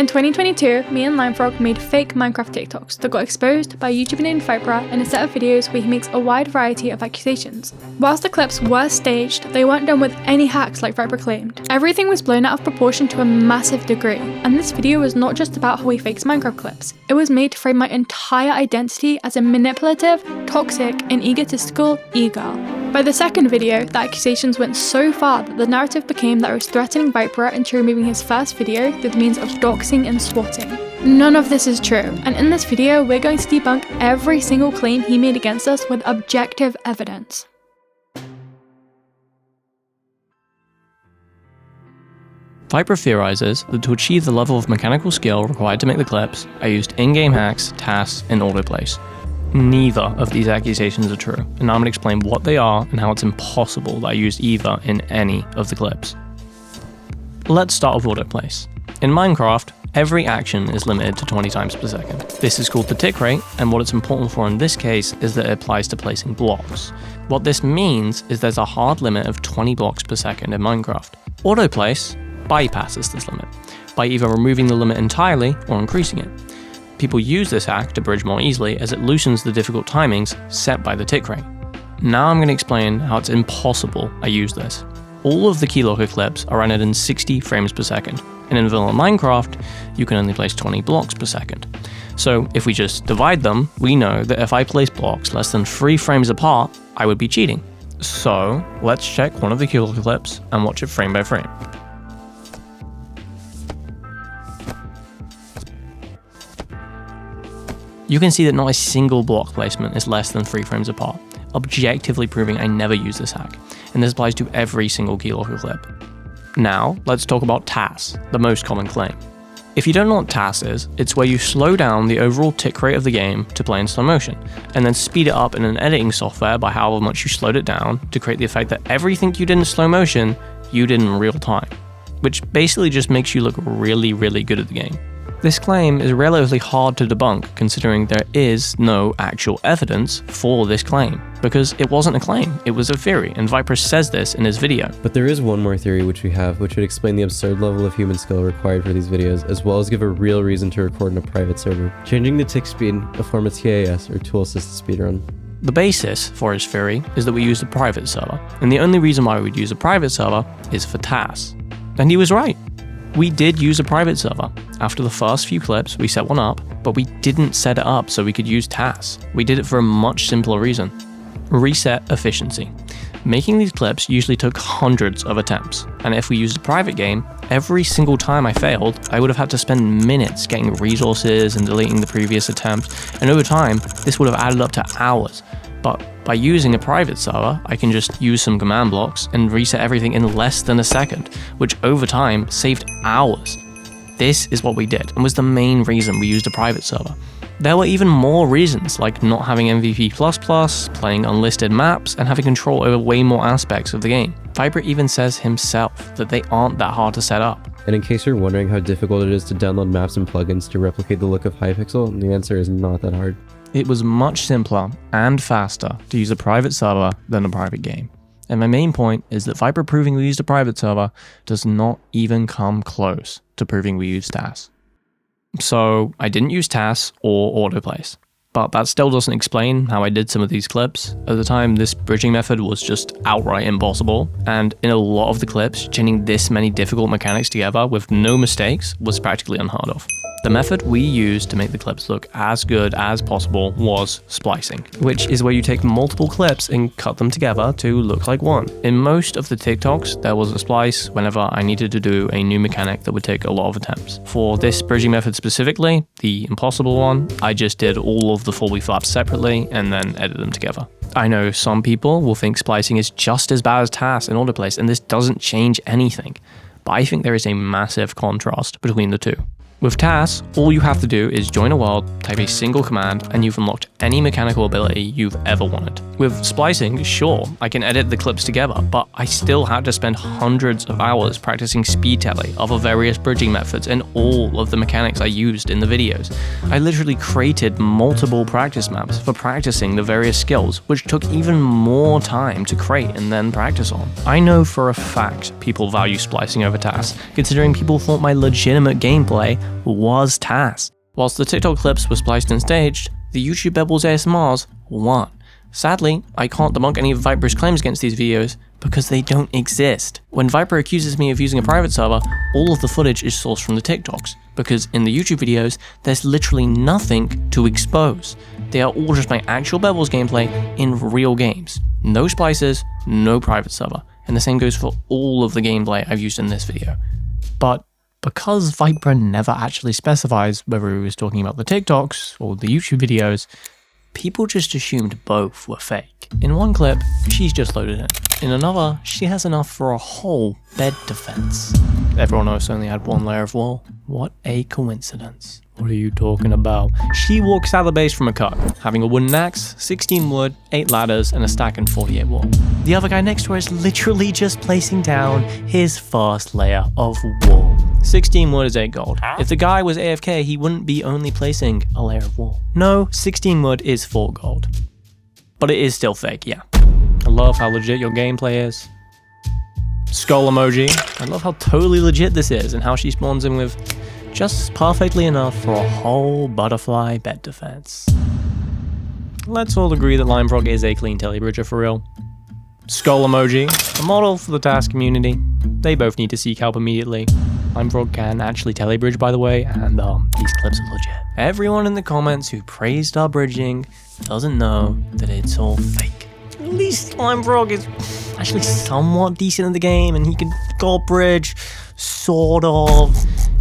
In 2022, me and limefrog made fake Minecraft TikToks that got exposed by a YouTuber named Viper in a set of videos where he makes a wide variety of accusations. Whilst the clips were staged, they weren't done with any hacks like Viper claimed. Everything was blown out of proportion to a massive degree, and this video was not just about how he fakes Minecraft clips. It was made to frame my entire identity as a manipulative, toxic, and egotistical e-girl. By the second video, the accusations went so far that the narrative became that I was threatening Viper into removing his first video through the means of doxing and swatting. None of this is true, and in this video we're going to debunk every single claim he made against us with objective evidence. Viper theorizes that to achieve the level of mechanical skill required to make the clips, I used in-game hacks, tasks, and autoplays. Neither of these accusations are true, and I'm going to explain what they are and how it's impossible that I used either in any of the clips. Let's start with autoplays. In Minecraft, every action is limited to 20 times per second. This is called the tick rate, and what it's important for in this case is that it applies to placing blocks. What this means is there's a hard limit of 20 blocks per second in Minecraft. Autoplace bypasses this limit by either removing the limit entirely or increasing it. People use this hack to bridge more easily as it loosens the difficult timings set by the tick rate. Now I'm going to explain how it's impossible I use this. All of the Keylocker clips are rendered in 60 frames per second, and in vanilla Minecraft, you can only place 20 blocks per second. So if we just divide them, we know that if I place blocks less than 3 frames apart, I would be cheating. So let's check one of the Keylocker clips and watch it frame by frame. You can see that not a single block placement is less than 3 frames apart, objectively proving I never use this hack, and this applies to every single Keylocker clip. Now, let's talk about TAS, the most common claim. If you don't know what TAS is, it's where you slow down the overall tick rate of the game to play in slow motion, and then speed it up in an editing software by however much you slowed it down to create the effect that everything you did in slow motion, you did in real time, which basically just makes you look really, really good at the game. This claim is relatively hard to debunk considering there is no actual evidence for this claim, because it wasn't a claim, it was a theory, and Viper says this in his video. But there is one more theory which would explain the absurd level of human skill required for these videos, as well as give a real reason to record in a private server. Changing the tick speed, a form of TAS, or tool-assisted speedrun. The basis for his theory is that we used a private server, and the only reason why we'd use a private server is for TAS. And he was right. We did use a private server. After the first few clips, we set one up, but we didn't set it up so we could use TAS. We did it for a much simpler reason. Reset efficiency. Making these clips usually took hundreds of attempts, and if we used a private game, every single time I failed, I would have had to spend minutes getting resources and deleting the previous attempt, and over time, this would have added up to hours. But by using a private server, I can just use some command blocks and reset everything in less than a second, which over time saved hours. This is what we did, and was the main reason we used a private server. There were even more reasons, like not having MVP++, playing unlisted maps, and having control over way more aspects of the game. Viper even says himself that they aren't that hard to set up. And in case you're wondering how difficult it is to download maps and plugins to replicate the look of Hypixel, the answer is not that hard. It was much simpler and faster to use a private server than a private game. And my main point is that Viper proving we used a private server does not even come close to proving we used TAS. So I didn't use TAS or autoplays, but that still doesn't explain how I did some of these clips. At the time, this bridging method was just outright impossible, and in a lot of the clips, chaining this many difficult mechanics together with no mistakes was practically unheard of. The method we used to make the clips look as good as possible was splicing, which is where you take multiple clips and cut them together to look like one. In most of the TikToks, there was a splice whenever I needed to do a new mechanic that would take a lot of attempts. For this bridging method specifically, the impossible one, I just did all of the Foley flaps separately and then edited them together. I know some people will think splicing is just as bad as TAS and autoplays, and this doesn't change anything, but I think there is a massive contrast between the two. With TAS, all you have to do is join a world, type a single command, and you've unlocked any mechanical ability you've ever wanted. With splicing, sure, I can edit the clips together, but I still had to spend hundreds of hours practicing speed tally, other various bridging methods, and all of the mechanics I used in the videos. I literally created multiple practice maps for practicing the various skills, which took even more time to create and then practice on. I know for a fact people value splicing over TAS, considering people thought my legitimate gameplay was TAS. Whilst the TikTok clips were spliced and staged, the YouTube Bebbles ASMRs weren't. Sadly, I can't debunk any of Viper's claims against these videos because they don't exist. When Viper accuses me of using a private server, all of the footage is sourced from the TikToks, because in the YouTube videos, there's literally nothing to expose. They are all just my actual Bebbles gameplay in real games. No splices, no private server, and the same goes for all of the gameplay I've used in this video. But because Viper never actually specifies whether he was talking about the TikToks or the YouTube videos, people just assumed both were fake. In one clip, she's just loaded in. In another, she has enough for a whole bed defense. Everyone else only had one layer of wall. What a coincidence. What are you talking about? She walks out of the base from a cut, having a wooden axe, 16 wood, 8 ladders, and a stack and 48 wall. The other guy next to her is literally just placing down his first layer of wall. 16 wood is 8 gold. If the guy was AFK, he wouldn't be only placing a layer of wall. No, 16 wood is 4 gold. But it is still fake, yeah. I love how legit your gameplay is. Skull emoji. I love how totally legit this is and how she spawns in with just perfectly enough for a whole butterfly bed defense. Let's all agree that limefrog is a clean telebridger for real. Skull emoji, a model for the TAS community. They both need to seek help immediately. Limefrog can actually telebridge, by the way, and these clips are legit. Everyone in the comments who praised our bridging doesn't know that it's all fake. At least Limefrog is actually somewhat decent in the game, and he can gold bridge, sort of,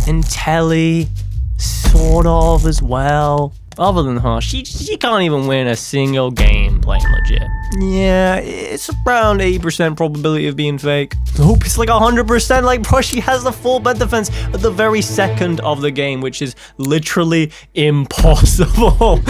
and telly, sort of as well. Other than her, she can't even win a single game playing legit. Yeah, it's around 80% probability of being fake. Nope, it's like 100%. Like, bro, she has the full bed defense at the very second of the game, which is literally impossible.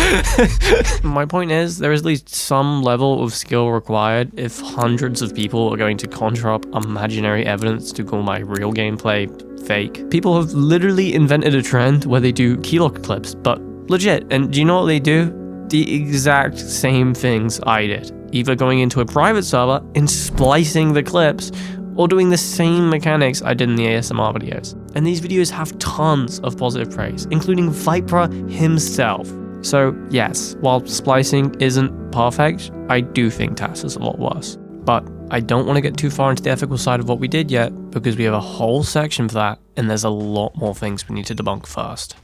My point is, there is at least some level of skill required if hundreds of people are going to conjure up imaginary evidence to call my real gameplay fake. People have literally invented a trend where they do Keylocker clips, but legit. And do you know what they do? The exact same things I did. Either going into a private server and splicing the clips, or doing the same mechanics I did in the ASMR videos. And these videos have tons of positive praise, including Viper himself. So yes, while splicing isn't perfect, I do think TAS is a lot worse. But I don't want to get too far into the ethical side of what we did yet, because we have a whole section for that, and there's a lot more things we need to debunk first.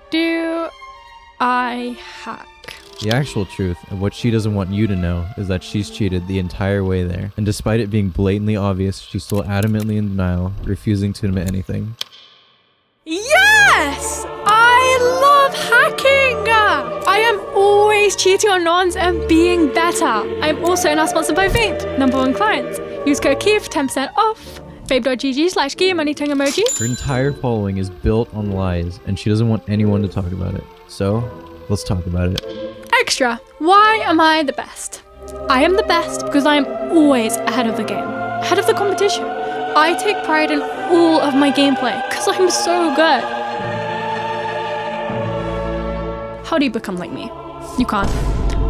Do I hack? The actual truth of what she doesn't want you to know is that she's cheated the entire way there. And despite it being blatantly obvious, she's still adamantly in denial, refusing to admit anything. Yes! I love hacking! I am always cheating on nons and being better. I'm also now sponsored by Vape, #1 clients. Use code KEY for 10% off. Vape.gg/key money tongue emoji. Her entire following is built on lies, and she doesn't want anyone to talk about it. So, let's talk about it. Extra. Why am I the best? I am the best because I am always ahead of the game, ahead of the competition. I take pride in all of my gameplay because I'm so good. How do you become like me? You can't.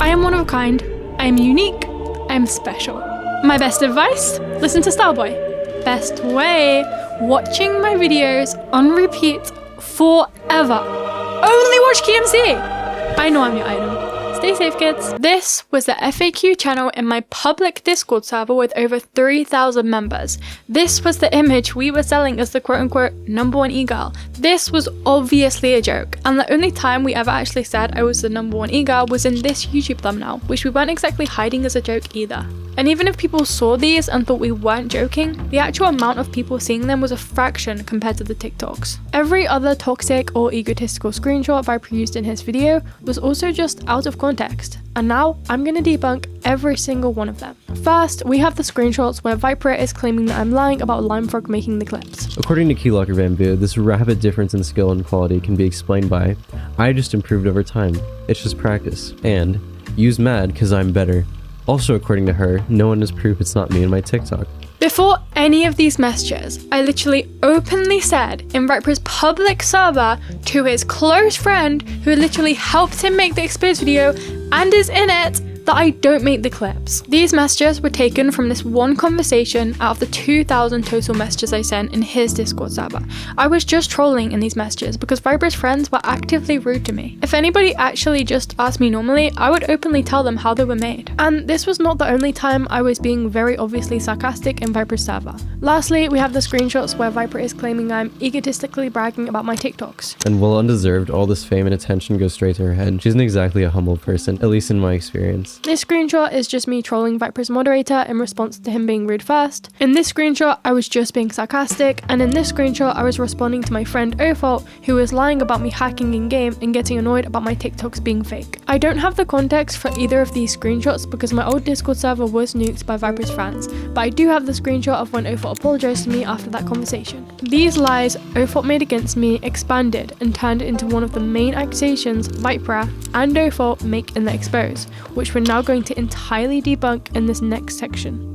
I am one of a kind. I am unique. I am special. My best advice? Listen to Starboy. Best way? Watching my videos on repeat forever. Only watch keymc. I know I'm your idol. Stay safe, kids. This was the FAQ channel in my public Discord server with over 3,000 members. This was the image we were selling as the quote-unquote #1 e-girl. This was obviously a joke, and the only time we ever actually said I was the #1 e-girl was in this YouTube thumbnail, which we weren't exactly hiding as a joke either. And even if people saw these and thought we weren't joking, the actual amount of people seeing them was a fraction compared to the TikToks. Every other toxic or egotistical screenshot Viper used in his video was also just out of context. And now I'm gonna debunk every single one of them. First, we have the screenshots where Viper is claiming that I'm lying about limefrog making the clips. According to Keylocker Bamboo, this rapid difference in skill and quality can be explained by, I just improved over time, it's just practice, and use mad cause I'm better. Also, according to her, no one has proof it's not me in my TikTok. Before any of these messages, I literally openly said in Viper's public server to his close friend who literally helped him make the exposed video and is in it, that I don't make the clips. These messages were taken from this one conversation out of the 2,000 total messages I sent in his Discord server. I was just trolling in these messages because Viper's friends were actively rude to me. If anybody actually just asked me normally, I would openly tell them how they were made. And this was not the only time I was being very obviously sarcastic in Viper's server. Lastly, we have the screenshots where Viper is claiming I'm egotistically bragging about my TikToks. And while undeserved, all this fame and attention goes straight to her head. She's exactly a humble person, at least in my experience. This screenshot is just me trolling Viper's moderator in response to him being rude first. In this screenshot, I was just being sarcastic, and in this screenshot, I was responding to my friend Ofault, who was lying about me hacking in-game and getting annoyed about my TikToks being fake. I don't have the context for either of these screenshots because my old Discord server was nuked by Viper's fans, but I do have the screenshot of when Ofault apologized to me after that conversation. These lies Ofault made against me expanded and turned into one of the main accusations Viper and Ofault make in the expose, which we're now going to entirely debunk in this next section.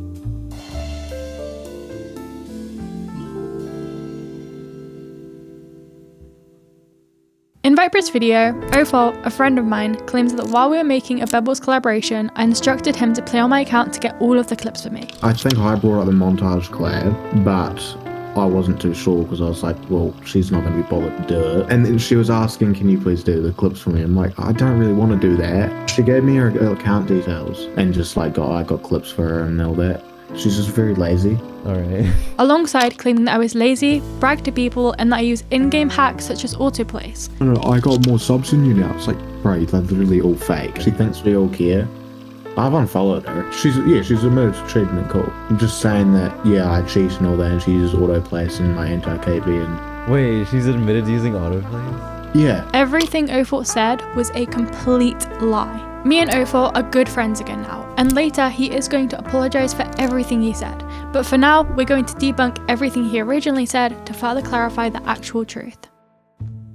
In Viper's video, Ofault, a friend of mine, claims that while we were making a Bebbles collaboration, I instructed him to play on my account to get all of the clips for me. I think I brought up the montage collab, but I wasn't too sure because I was like, well, she's not going to be bothered to do it. And then she was asking, can you please do the clips for me? I'm like, I don't really want to do that. She gave me her account details and just like, I got clips for her and all that. She's just very lazy. Alright. Alongside claiming that I was lazy, bragged to people, and that I use in-game hacks such as autoplays. No, I got more subs than you now. It's like, bro, they're literally all fake. She thinks we all care. I've unfollowed her. She's admitted to cheating and cool. I'm just saying that, yeah, I cheat and all that, and she uses autoplays in my anti-KB and... Wait, she's admitted to using autoplays? Yeah. Everything Ofault said was a complete lie. Me and Ofault are good friends again now, and later he is going to apologize for everything he said. But for now, we're going to debunk everything he originally said to further clarify the actual truth.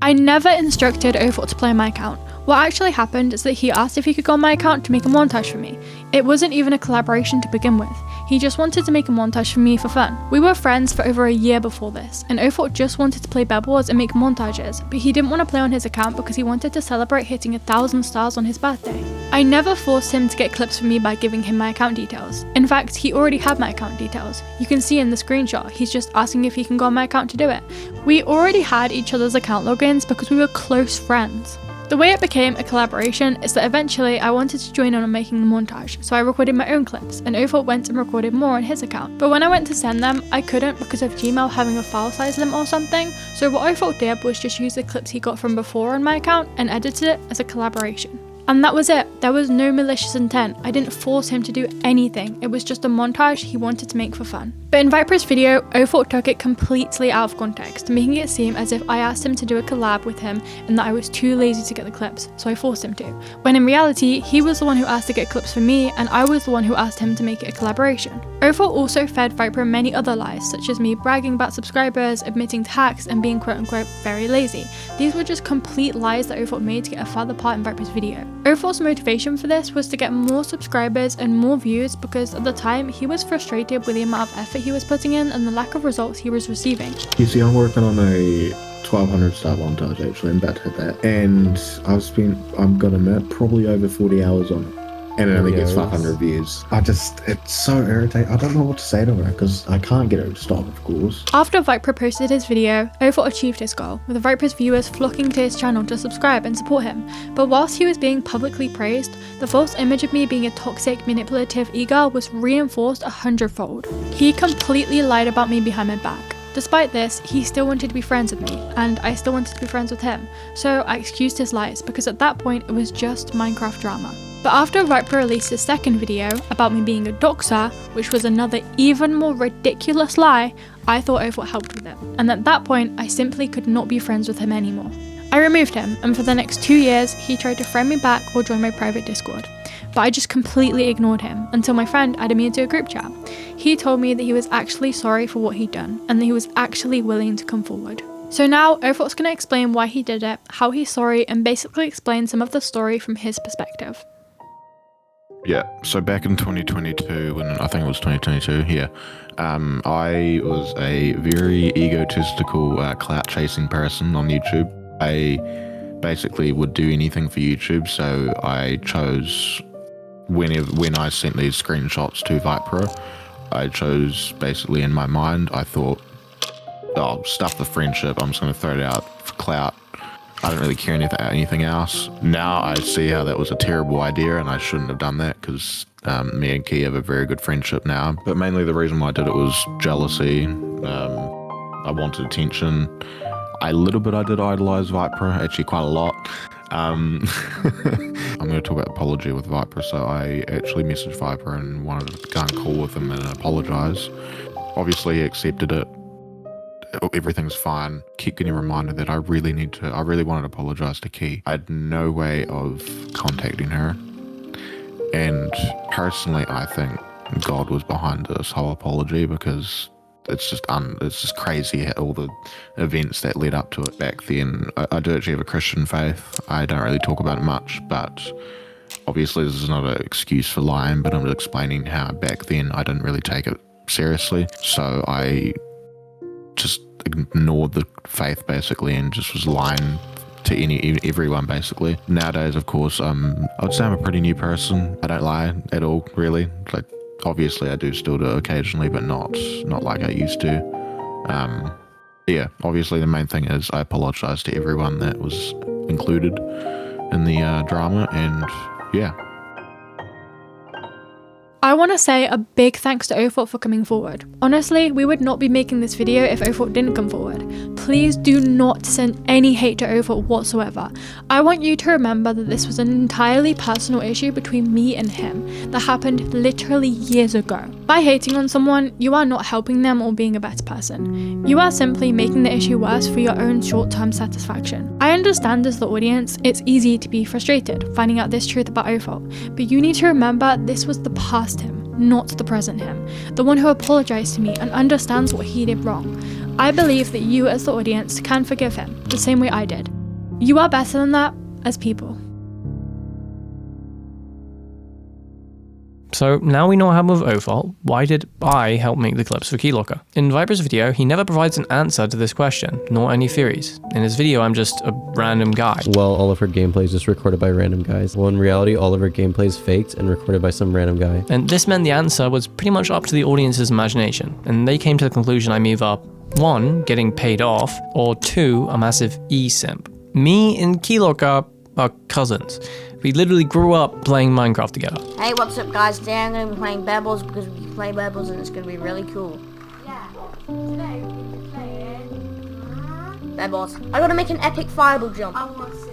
I never instructed Ofault to play on my account. What actually happened is that he asked if he could go on my account to make a montage for me. It wasn't even a collaboration to begin with. He just wanted to make a montage for me for fun. We were friends for over a year before this, and Ofault just wanted to play Bebbles and make montages, but he didn't want to play on his account because he wanted to celebrate hitting 1,000 stars on his birthday. I never forced him to get clips from me by giving him my account details. In fact, he already had my account details. You can see in the screenshot, he's just asking if he can go on my account to do it. We already had each other's account logins because we were close friends. The way it became a collaboration is that eventually I wanted to join on making the montage, so I recorded my own clips, and Ofault went and recorded more on his account. But when I went to send them, I couldn't because of Gmail having a file size limit or something, so what Ofault did was just use the clips he got from before on my account and edited it as a collaboration. And that was it. There was no malicious intent. I didn't force him to do anything. It was just a montage he wanted to make for fun. But in Viper's video, Ofault took it completely out of context, making it seem as if I asked him to do a collab with him and that I was too lazy to get the clips, so I forced him to. When in reality, he was the one who asked to get clips for me, and I was the one who asked him to make it a collaboration. Ofault also fed Viper many other lies, such as me bragging about subscribers, admitting to hacks, and being quote-unquote very lazy. These were just complete lies that Ofault made to get a further part in Viper's video. Ofault's motivation for this was to get more subscribers and more views because at the time he was frustrated with the amount of effort he was putting in and the lack of results he was receiving. You see, I'm working on a 1200 star montage actually, I'm about to hit that. And I'm gonna admit, probably over 40 hours on it. And it only gets 500 views. It's so irritating. I don't know what to say to her because I can't get her to stop, of course. After Viper posted his video, Ofault achieved his goal, with Viper's viewers flocking to his channel to subscribe and support him. But whilst he was being publicly praised, the false image of me being a toxic, manipulative e-girl was reinforced 100-fold. He completely lied about me behind my back. Despite this, he still wanted to be friends with me, and I still wanted to be friends with him. So I excused his lies because at that point it was just Minecraft drama. But after Viper released his second video about me being a doxer, which was another even more ridiculous lie, I thought Ofault helped with it. And at that point, I simply could not be friends with him anymore. I removed him, and for the next 2 years, he tried to friend me back or join my private Discord. But I just completely ignored him until my friend added me into a group chat. He told me that he was actually sorry for what he'd done, and that he was actually willing to come forward. So now, Ofault's going to explain why he did it, how he's sorry, and basically explain some of the story from his perspective. Yeah, so back in 2022, when I think it was 2022, yeah, I was a very egotistical, clout-chasing person on YouTube. I basically would do anything for YouTube, so I chose when I sent these screenshots to Vipro, I chose basically in my mind, I thought, oh, stuff the friendship, I'm just going to throw it out for clout. I don't really care anything else. Now I see how that was a terrible idea and I shouldn't have done that because me and Key have a very good friendship now. But mainly the reason why I did it was jealousy. I wanted attention. I did idolize Vipro, actually quite a lot. I'm going to talk about apology with Viper. So I actually messaged Viper and wanted to go and call with him and apologize. Obviously he accepted it. Everything's fine. Keep getting a reminder that I really wanted to apologize to Key. I had no way of contacting her. And personally, I think God was behind this whole apology because it's just crazy all the events that led up to it back then. I do actually have a Christian faith. I don't really talk about it much, but obviously this is not an excuse for lying, but I'm just explaining how back then I didn't really take it seriously. So I just ignored the faith basically and just was lying to everyone basically. Nowadays, of course, I would say I'm a pretty new person. I don't lie at all, really. Like, obviously I do still do occasionally, but not like I used to. Yeah, obviously the main thing is I apologize to everyone that was included in the drama, and yeah. I want to say a big thanks to Othalt for coming forward. Honestly, we would not be making this video if Othalt didn't come forward. Please do not send any hate to Othalt whatsoever. I want you to remember that this was an entirely personal issue between me and him that happened literally years ago. By hating on someone, you are not helping them or being a better person. You are simply making the issue worse for your own short-term satisfaction. I understand as the audience, it's easy to be frustrated finding out this truth about Othalt, but you need to remember this was the past him, not the present him, the one who apologized to me and understands what he did wrong. I believe that you as the audience can forgive him, the same way I did. You are better than that as people. So now we know how with Othalt, why did I help make the clips for Keylocker? In Viper's video, he never provides an answer to this question, nor any theories. In his video, I'm just a random guy. Well, all of her gameplay is just recorded by random guys. Well, in reality, all of her gameplay is faked and recorded by some random guy. And this meant the answer was pretty much up to the audience's imagination, and they came to the conclusion I'm either 1, getting paid off, or 2, a massive e-simp. Me and Keylocker are cousins. We literally grew up playing Minecraft together. Hey, what's up guys? Today I'm going to be playing Bebbles because we can play Bebbles and it's going to be really cool. Yeah, today we're going to be playing Bebbles. I got to make an epic fireball jump. I want to see.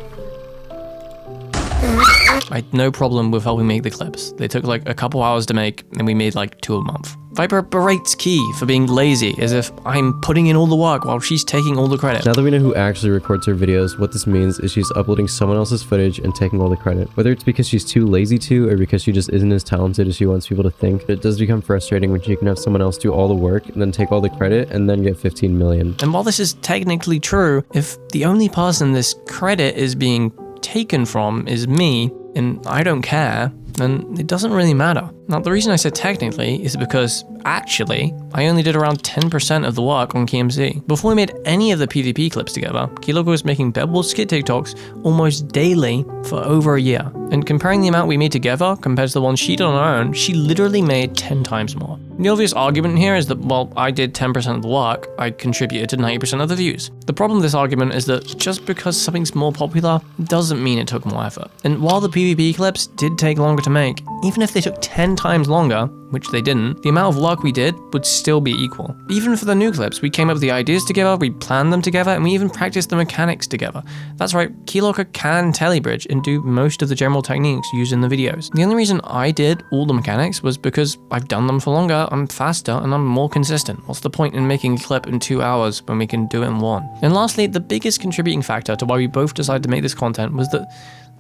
I had no problem with helping make the clips. They took like a couple hours to make, and we made like 2 a month. Viper berates Key for being lazy, as if I'm putting in all the work while she's taking all the credit. Now that we know who actually records her videos, what this means is she's uploading someone else's footage and taking all the credit. Whether it's because she's too lazy to, or because she just isn't as talented as she wants people to think, it does become frustrating when she can have someone else do all the work and then take all the credit and then get 15 million. And while this is technically true, if the only person this credit is being taken from is me, and I don't care, then it doesn't really matter. Now, the reason I said technically is because, actually, I only did around 10% of the work on keymc. Before we made any of the PvP clips together, Keylocker was making Bebbles skit TikToks almost daily for over a year. And comparing the amount we made together compared to the one she did on her own, she literally made 10 times more. The obvious argument here is that, well, I did 10% of the work, I contributed to 90% of the views. The problem with this argument is that just because something's more popular doesn't mean it took more effort. And while the PvP clips did take longer to make, even if they took 10 times longer, which they didn't, the amount of work we did would still be equal. Even for the new clips, we came up with the ideas together, we planned them together, and we even practiced the mechanics together. That's right, Keylocker can telebridge and do most of the general techniques used in the videos. The only reason I did all the mechanics was because I've done them for longer, I'm faster, and I'm more consistent. What's the point in making a clip in 2 hours when we can do it in 1? And lastly, the biggest contributing factor to why we both decided to make this content was that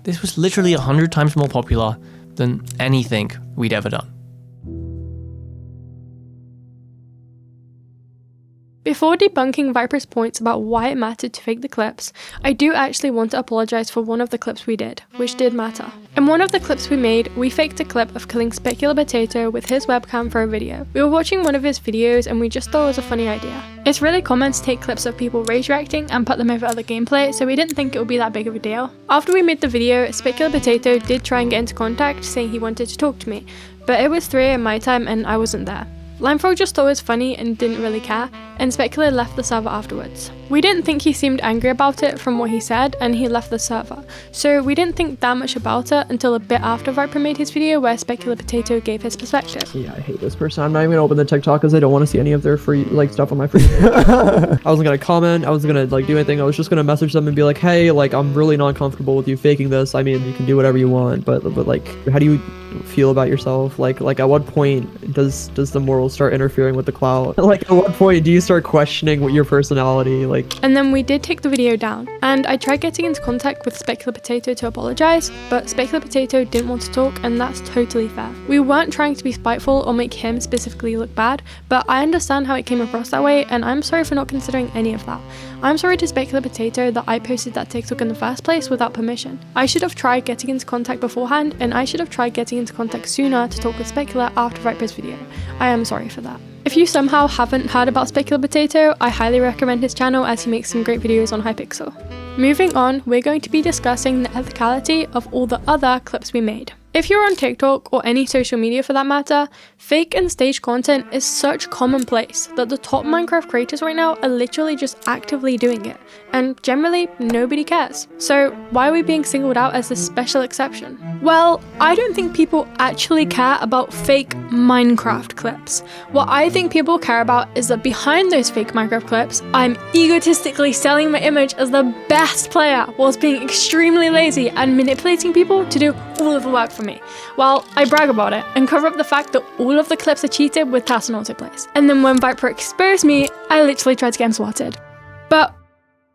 this was literally 100 times more popular than anything we'd ever done. Before debunking Viper's points about why it mattered to fake the clips, I do actually want to apologise for one of the clips we did, which did matter. In one of the clips we made, we faked a clip of killing Specular Potato with his webcam for a video. We were watching one of his videos and we just thought it was a funny idea. It's really common to take clips of people rage reacting and put them over other gameplay, so we didn't think it would be that big of a deal. After we made the video, Specular Potato did try and get into contact saying he wanted to talk to me, but it was 3 AM my time and I wasn't there. Limefrog just thought it was funny and didn't really care, and Specular left the server afterwards. We didn't think he seemed angry about it from what he said, and he left the server, so we didn't think that much about it until a bit after Viper made his video where Specular Potato gave his perspective. Yeah, I hate this person. I'm not even gonna open the TikTok because I don't want to see any of their free stuff on my free. I wasn't gonna comment, I wasn't gonna do anything. I was just gonna message them and be like, hey, I'm really not comfortable with you faking this. I mean, you can do whatever you want, but how do you feel about yourself? Like at what point does the morals start interfering with the clout? At what point do you start questioning what your personality And then we did take the video down, and I tried getting into contact with Specular Potato to apologise, but Specular Potato didn't want to talk, and that's totally fair. We weren't trying to be spiteful or make him specifically look bad, but I understand how it came across that way, and I'm sorry for not considering any of that. I'm sorry to Specular Potato that I posted that TikTok in the first place without permission. I should have tried getting into contact beforehand, and I should have tried getting into contact sooner to talk with Specular after Viper's video. I am sorry for that. If you somehow haven't heard about Specular Potato, I highly recommend his channel as he makes some great videos on Hypixel. Moving on, we're going to be discussing the ethicality of all the other clips we made. If you're on TikTok or any social media for that matter, fake and staged content is such commonplace that the top Minecraft creators right now are literally just actively doing it, and generally nobody cares. So why are we being singled out as this special exception? Well, I don't think people actually care about fake Minecraft clips. What I think people care about is that behind those fake Minecraft clips, I'm egotistically selling my image as the best player whilst being extremely lazy and manipulating people to do all of the work for me, while I brag about it and cover up the fact that all of the clips are cheated with task and autoplays. And then when Viper exposed me, I literally tried to get him swatted. But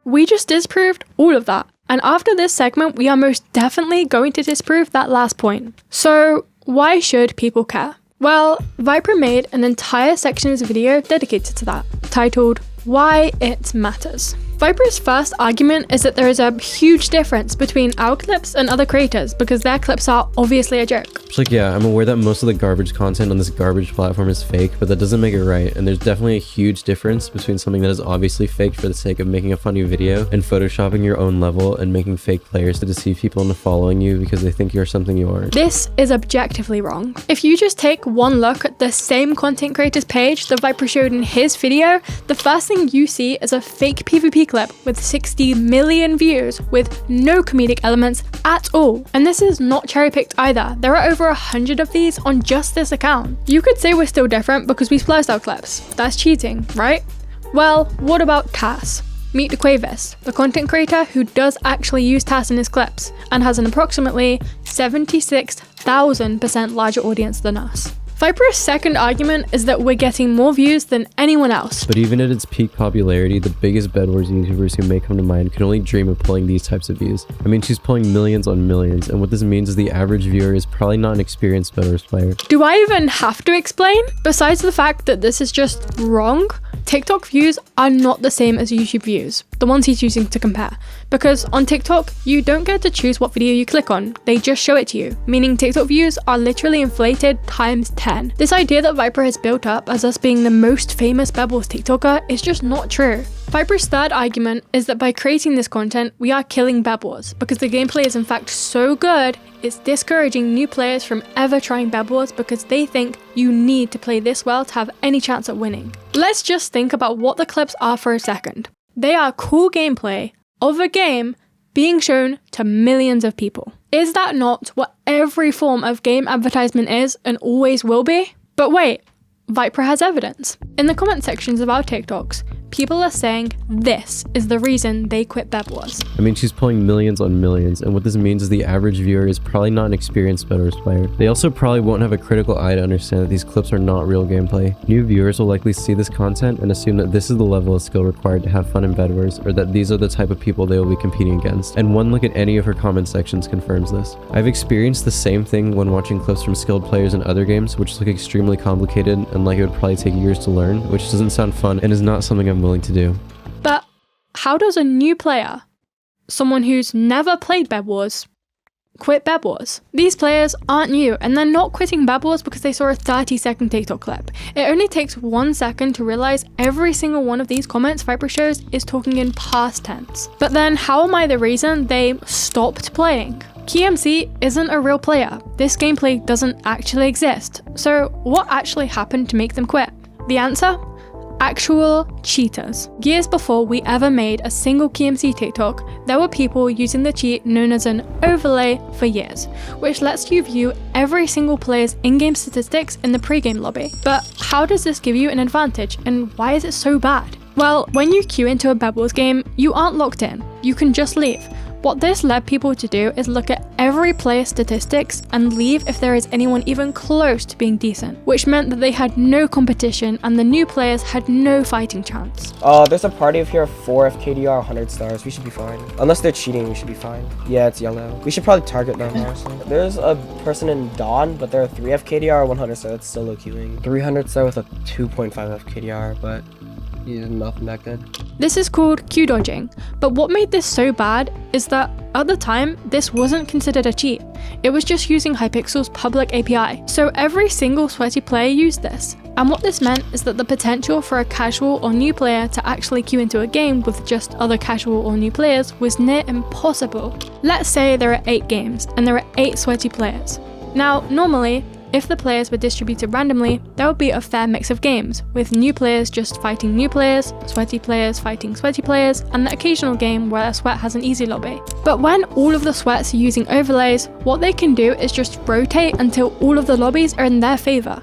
we just disproved all of that. And after this segment, we are most definitely going to disprove that last point. So why should people care? Well, Viper made an entire section of his video dedicated to that, titled Why It Matters. Viper's first argument is that there is a huge difference between our clips and other creators because their clips are obviously a joke. It's yeah, I'm aware that most of the garbage content on this garbage platform is fake, but that doesn't make it right, and there's definitely a huge difference between something that is obviously fake for the sake of making a funny video and photoshopping your own level and making fake players to deceive people into following you because they think you're something you aren't. This is objectively wrong. If you just take one look at the same content creator's page that Viper showed in his video, the first thing you see is a fake PvP clip with 60 million views with no comedic elements at all. And this is not cherry-picked either. There are over 100 of these on just this account. You could say we're still different because we spliced our clips. That's cheating, right? Well, what about Cass? Meet the Quavis, the content creator who does actually use TAS in his clips and has an approximately 76,000% larger audience than us. Viper's second argument is that we're getting more views than anyone else. But even at its peak popularity, the biggest Bed Wars YouTubers who may come to mind could only dream of pulling these types of views. I mean, she's pulling millions on millions, and what this means is the average viewer is probably not an experienced Bed Wars player. Do I even have to explain? Besides the fact that this is just wrong, TikTok views are not the same as YouTube views, the ones he's using to compare. Because on TikTok, you don't get to choose what video you click on, they just show it to you, meaning TikTok views are literally inflated times 10. This idea that Viper has built up as us being the most famous Bed Wars TikToker is just not true. Viper's third argument is that by creating this content, we are killing Bed Wars, because the gameplay is in fact so good, it's discouraging new players from ever trying Bed Wars because they think you need to play this well to have any chance at winning. Let's just think about what the clips are for a second. They are cool gameplay of a game being shown to millions of people. Is that not what every form of game advertisement is and always will be? But wait, Viper has evidence. In the comment sections of our TikToks, people are saying this is the reason they quit Bed Wars. I mean, she's pulling millions on millions, and what this means is the average viewer is probably not an experienced Bed Wars player. They also probably won't have a critical eye to understand that these clips are not real gameplay. New viewers will likely see this content and assume that this is the level of skill required to have fun in Bed Wars, or that these are the type of people they will be competing against. And one look at any of her comment sections confirms this. I've experienced the same thing when watching clips from skilled players in other games, which look extremely complicated and like it would probably take years to learn, which doesn't sound fun and is not something I'm I'm willing to do. But how does a new player, someone who's never played Bed Wars, quit Bed Wars? These players aren't new, and they're not quitting Bed Wars because they saw a 30-second TikTok clip. It only takes 1 second to realize every single one of these comments Viper shows is talking in past tense. But then how am I the reason they stopped playing? keymc isn't a real player. This gameplay doesn't actually exist. So what actually happened to make them quit? The answer? Actual cheaters. Years before we ever made a single keymc TikTok, there were people using the cheat known as an overlay for years, which lets you view every single player's in-game statistics in the pre-game lobby. But how does this give you an advantage, and why is it so bad? Well, when you queue into a Bed Wars game, you aren't locked in. You can just leave. What this led people to do is look at every player's statistics and leave if there is anyone even close to being decent, which meant that they had no competition and the new players had no fighting chance. There's a party of here of 4 FKDR 100 stars. We should be fine. Unless they're cheating, we should be fine. Yeah, it's yellow. We should probably target them, honestly. There's a person in Dawn, but there are 3 FKDR 100 star. That's still low queuing. 300 star with a 2.5 FKDR, but he's nothing that good. This is called queue dodging, but what made this so bad is that at the time, this wasn't considered a cheat. It was just using Hypixel's public API, so every single sweaty player used this. And what this meant is that the potential for a casual or new player to actually queue into a game with just other casual or new players was near impossible. Let's say there are 8 games, and there are 8 sweaty players. Now, normally, if the players were distributed randomly, there would be a fair mix of games, with new players just fighting new players, sweaty players fighting sweaty players, and the occasional game where a sweat has an easy lobby. But when all of the sweats are using overlays, what they can do is just rotate until all of the lobbies are in their favour.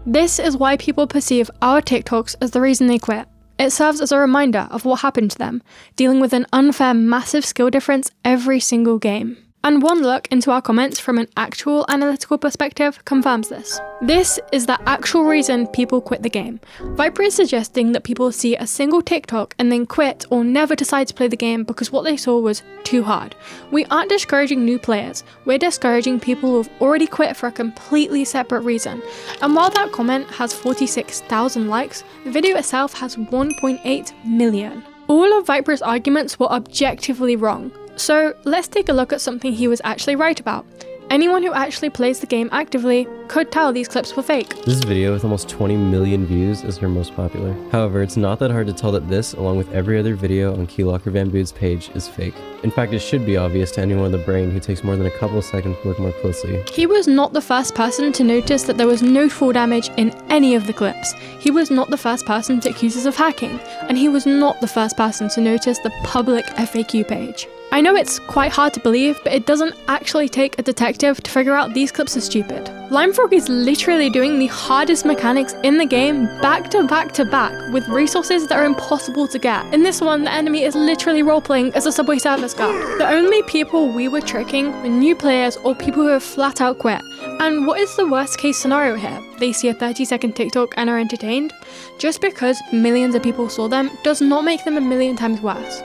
This is why people perceive our TikToks as the reason they quit. It serves as a reminder of what happened to them, dealing with an unfair massive skill difference every single game. And one look into our comments from an actual analytical perspective confirms this. This is the actual reason people quit the game. Viper is suggesting that people see a single TikTok and then quit or never decide to play the game because what they saw was too hard. We aren't discouraging new players, we're discouraging people who have already quit for a completely separate reason. And while that comment has 46,000 likes, the video itself has 1.8 million. All of Viper's arguments were objectively wrong. So let's take a look at something he was actually right about. Anyone who actually plays the game actively could tell these clips were fake. This video with almost 20 million views is her most popular. However, it's not that hard to tell that this, along with every other video on Keylocker Van Bood's page, is fake. In fact, it should be obvious to anyone with a brain who takes more than a couple of seconds to look more closely. He was not the first person to notice that there was no fall damage in any of the clips. He was not the first person to accuse us of hacking, and he was not the first person to notice the public FAQ page. I know it's quite hard to believe, but it doesn't actually take a detective to figure out these clips are stupid. Limefrog is literally doing the hardest mechanics in the game back to back to back with resources that are impossible to get. In this one, the enemy is literally roleplaying as a Subway service guard. The only people we were tricking were new players or people who have flat out quit. And what is the worst case scenario here? They see a 30-second TikTok and are entertained? Just because millions of people saw them does not make them a million times worse.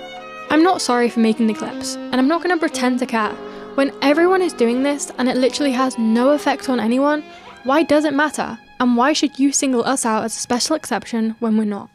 I'm not sorry for making the clips, and I'm not going to pretend to care. When everyone is doing this and it literally has no effect on anyone, why does it matter? And why should you single us out as a special exception when we're not?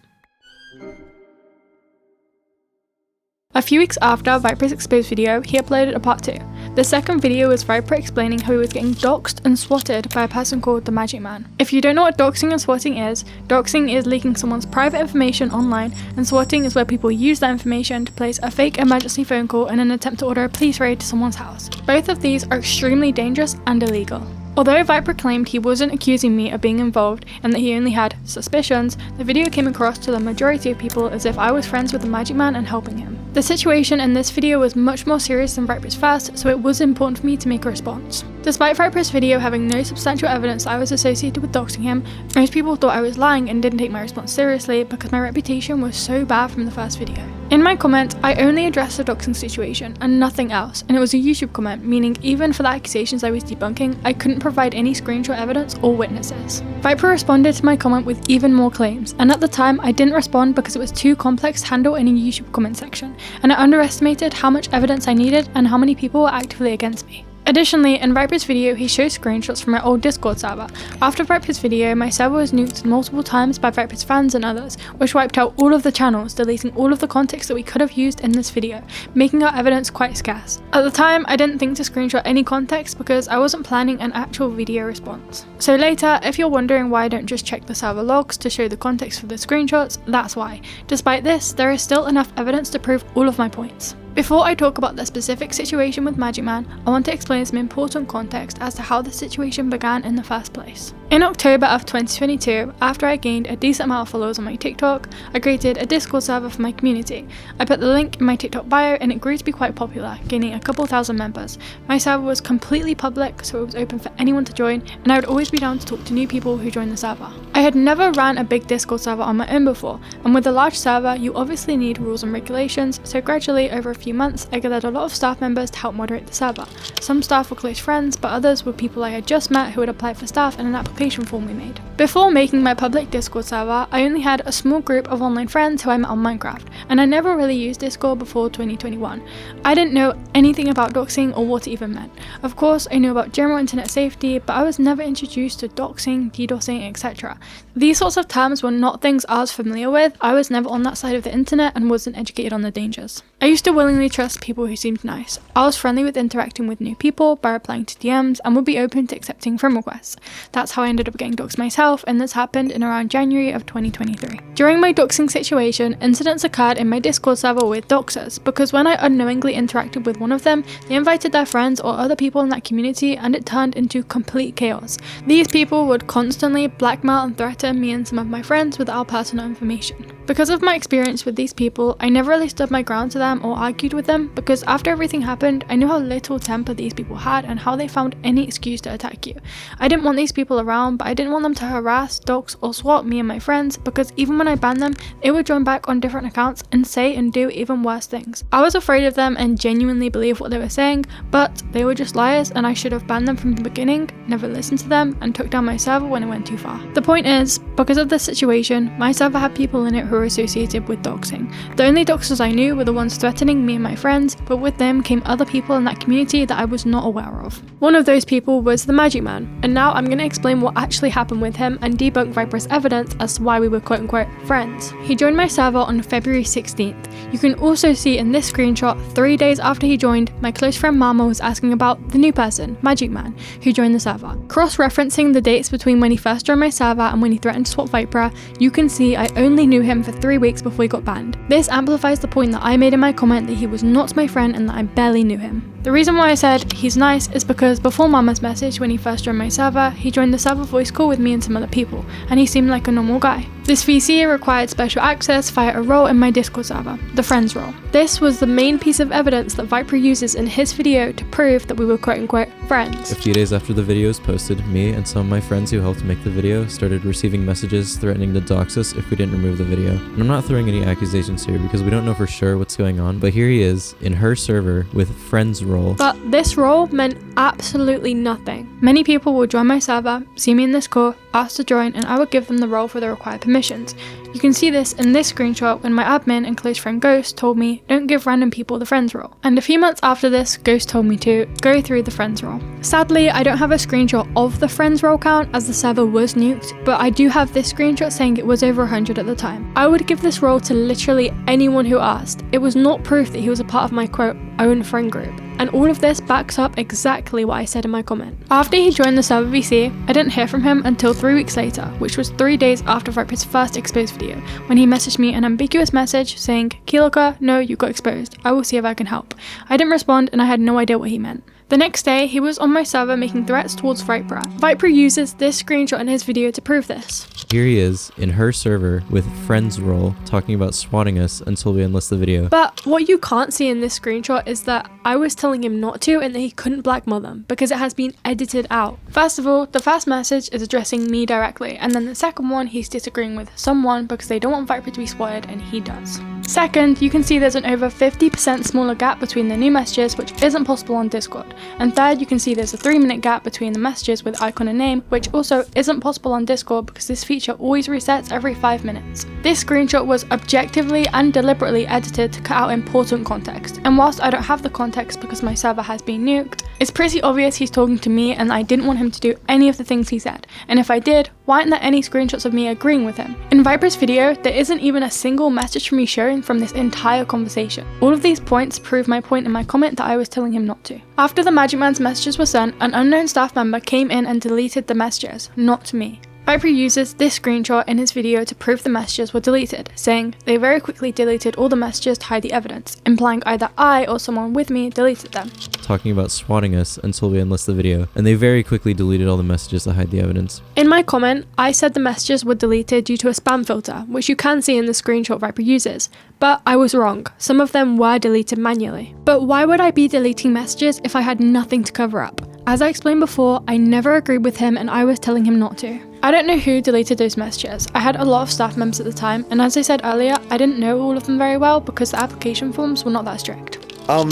A few weeks after Viper's exposed video, he uploaded a part 2. The second video was Viper explaining how he was getting doxxed and swatted by a person called the Magic Man. If you don't know what doxing and swatting is, doxing is leaking someone's private information online, and swatting is where people use that information to place a fake emergency phone call in an attempt to order a police raid to someone's house. Both of these are extremely dangerous and illegal. Although Viper claimed he wasn't accusing me of being involved and that he only had suspicions, the video came across to the majority of people as if I was friends with the Magic Man and helping him. The situation in this video was much more serious than Viper's first, so it was important for me to make a response. Despite Viper's video having no substantial evidence that I was associated with doxing him, most people thought I was lying and didn't take my response seriously because my reputation was so bad from the first video. In my comment, I only addressed the doxing situation and nothing else, and it was a YouTube comment, meaning even for the accusations I was debunking, I couldn't provide any screenshot evidence or witnesses. Viper responded to my comment with even more claims, and at the time I didn't respond because it was too complex to handle in a YouTube comment section, and I underestimated how much evidence I needed and how many people were actively against me. Additionally, in Viper's video, he shows screenshots from my old Discord server. After Viper's video, my server was nuked multiple times by Viper's fans and others, which wiped out all of the channels, deleting all of the context that we could have used in this video, making our evidence quite scarce. At the time, I didn't think to screenshot any context because I wasn't planning an actual video response. So later, if you're wondering why I don't just check the server logs to show the context for the screenshots, that's why. Despite this, there is still enough evidence to prove all of my points. Before I talk about the specific situation with Magic Man, I want to explain some important context as to how the situation began in the first place. In October of 2022, after I gained a decent amount of followers on my TikTok, I created a Discord server for my community. I put the link in my TikTok bio and it grew to be quite popular, gaining a couple thousand members. My server was completely public, so it was open for anyone to join, and I would always be down to talk to new people who joined the server. I had never ran a big Discord server on my own before, and with a large server, you obviously need rules and regulations, so gradually over a few months, I gathered a lot of staff members to help moderate the server. Some staff were close friends, but others were people I had just met who had applied for staff in an application form we made. Before making my public Discord server, I only had a small group of online friends who I met on Minecraft, and I never really used Discord before 2021. I didn't know anything about doxing or what it even meant. Of course, I knew about general internet safety, but I was never introduced to doxing, DDoSing, etc. These sorts of terms were not things I was familiar with. I was never on that side of the internet and wasn't educated on the dangers. I used to willingly trust people who seemed nice. I was friendly with interacting with new people by replying to DMs and would be open to accepting friend requests. That's how I ended up getting doxed myself, and this happened in around January of 2023. During my doxing situation, incidents occurred in my Discord server with doxers, because when I unknowingly interacted with one of them, they invited their friends or other people in that community and it turned into complete chaos. These people would constantly blackmail and threaten me and some of my friends with our personal information. Because of my experience with these people, I never really stood my ground to them or argued with them, because after everything happened, I knew how little temper these people had and how they found any excuse to attack you. I didn't want these people around, but I didn't want them to harass, dox, or swat me and my friends, because even when I banned them, they would join back on different accounts and say and do even worse things. I was afraid of them and genuinely believed what they were saying, but they were just liars and I should have banned them from the beginning, never listened to them, and took down my server when it went too far. The point is, because of this situation, my server had people in it who were associated with doxing. The only doxers I knew were the ones threatening me and my friends, but with them came other people in that community that I was not aware of. One of those people was the Magic Man, and now I'm going to explain what actually happened with him and debunk Viper's evidence as to why we were quote unquote friends. He joined my server on February 16th. You can also see in this screenshot, 3 days after he joined, my close friend Marma was asking about the new person, Magic Man, who joined the server. Cross-referencing the dates between when he first joined my server and when he threatened to swap Viper, you can see I only knew him for 3 weeks before he got banned. This amplifies the point that I made in my comment that he was not my friend and that I barely knew him. The reason why I said he's nice is because before Marma's message when he first joined my server, he joined the server voice call with me and some other people, and he seemed like a normal guy. This VC required special access via a role in my Discord server, the Friends role. This was the main piece of evidence that Viper uses in his video to prove that we were quote unquote friends. A few days after the video was posted, me and some of my friends who helped make the video started receiving messages threatening to dox us if we didn't remove the video. And I'm not throwing any accusations here because we don't know for sure what's going on, but here he is in her server with Friends role. But this role meant absolutely nothing. Many people would join my server, see me in this call, ask to join, and I would give them the role for the required permissions. You can see this in this screenshot when my admin and close friend Ghost told me don't give random people the Friends role. And a few months after this, Ghost told me to go through the Friends role. Sadly, I don't have a screenshot of the Friends role count as the server was nuked, but I do have this screenshot saying it was over 100 at the time. I would give this role to literally anyone who asked. It was not proof that he was a part of my quote own friend group. And all of this backs up exactly what I said in my comment. After he joined the server VC, I didn't hear from him until 3 weeks later, which was 3 days after Viper's first exposed video, when he messaged me an ambiguous message saying, "Keylocker, no, you got exposed. I will see if I can help." I didn't respond and I had no idea what he meant. The next day, he was on my server making threats towards Viper. Viper uses this screenshot in his video to prove this. Here he is in her server with Friends role talking about swatting us until we enlist the video. But what you can't see in this screenshot is that I was telling him not to and that he couldn't blackmail them because it has been edited out. First of all, the first message is addressing me directly, and then the second one he's disagreeing with someone because they don't want Viper to be swatted and he does. Second, you can see there's an over 50% smaller gap between the new messages, which isn't possible on Discord. And third, you can see there's a 3-minute gap between the messages with icon and name, which also isn't possible on Discord because this feature always resets every 5 minutes. This screenshot was objectively and deliberately edited to cut out important context, and whilst I don't have the context because my server has been nuked, It's pretty obvious he's talking to me and I didn't want him to do any of the things he said, and if I did, why aren't there any screenshots of me agreeing with him? In Viper's video, there isn't even a single message from me shown from this entire conversation. All of these points prove my point in my comment that I was telling him not to. After the Magic Man's messages were sent, an unknown staff member came in and deleted the messages, not me. Viper uses this screenshot in his video to prove the messages were deleted, saying they very quickly deleted all the messages to hide the evidence, implying either I or someone with me deleted them. Talking about swatting us until we enlist the video, and they very quickly deleted all the messages to hide the evidence. In my comment, I said the messages were deleted due to a spam filter, which you can see in the screenshot Viper uses, but I was wrong. Some of them were deleted manually. But why would I be deleting messages if I had nothing to cover up? As I explained before, I never agreed with him and I was telling him not to. I don't know who deleted those messages. I had a lot of staff members at the time, and as I said earlier, I didn't know all of them very well because the application forms were not that strict.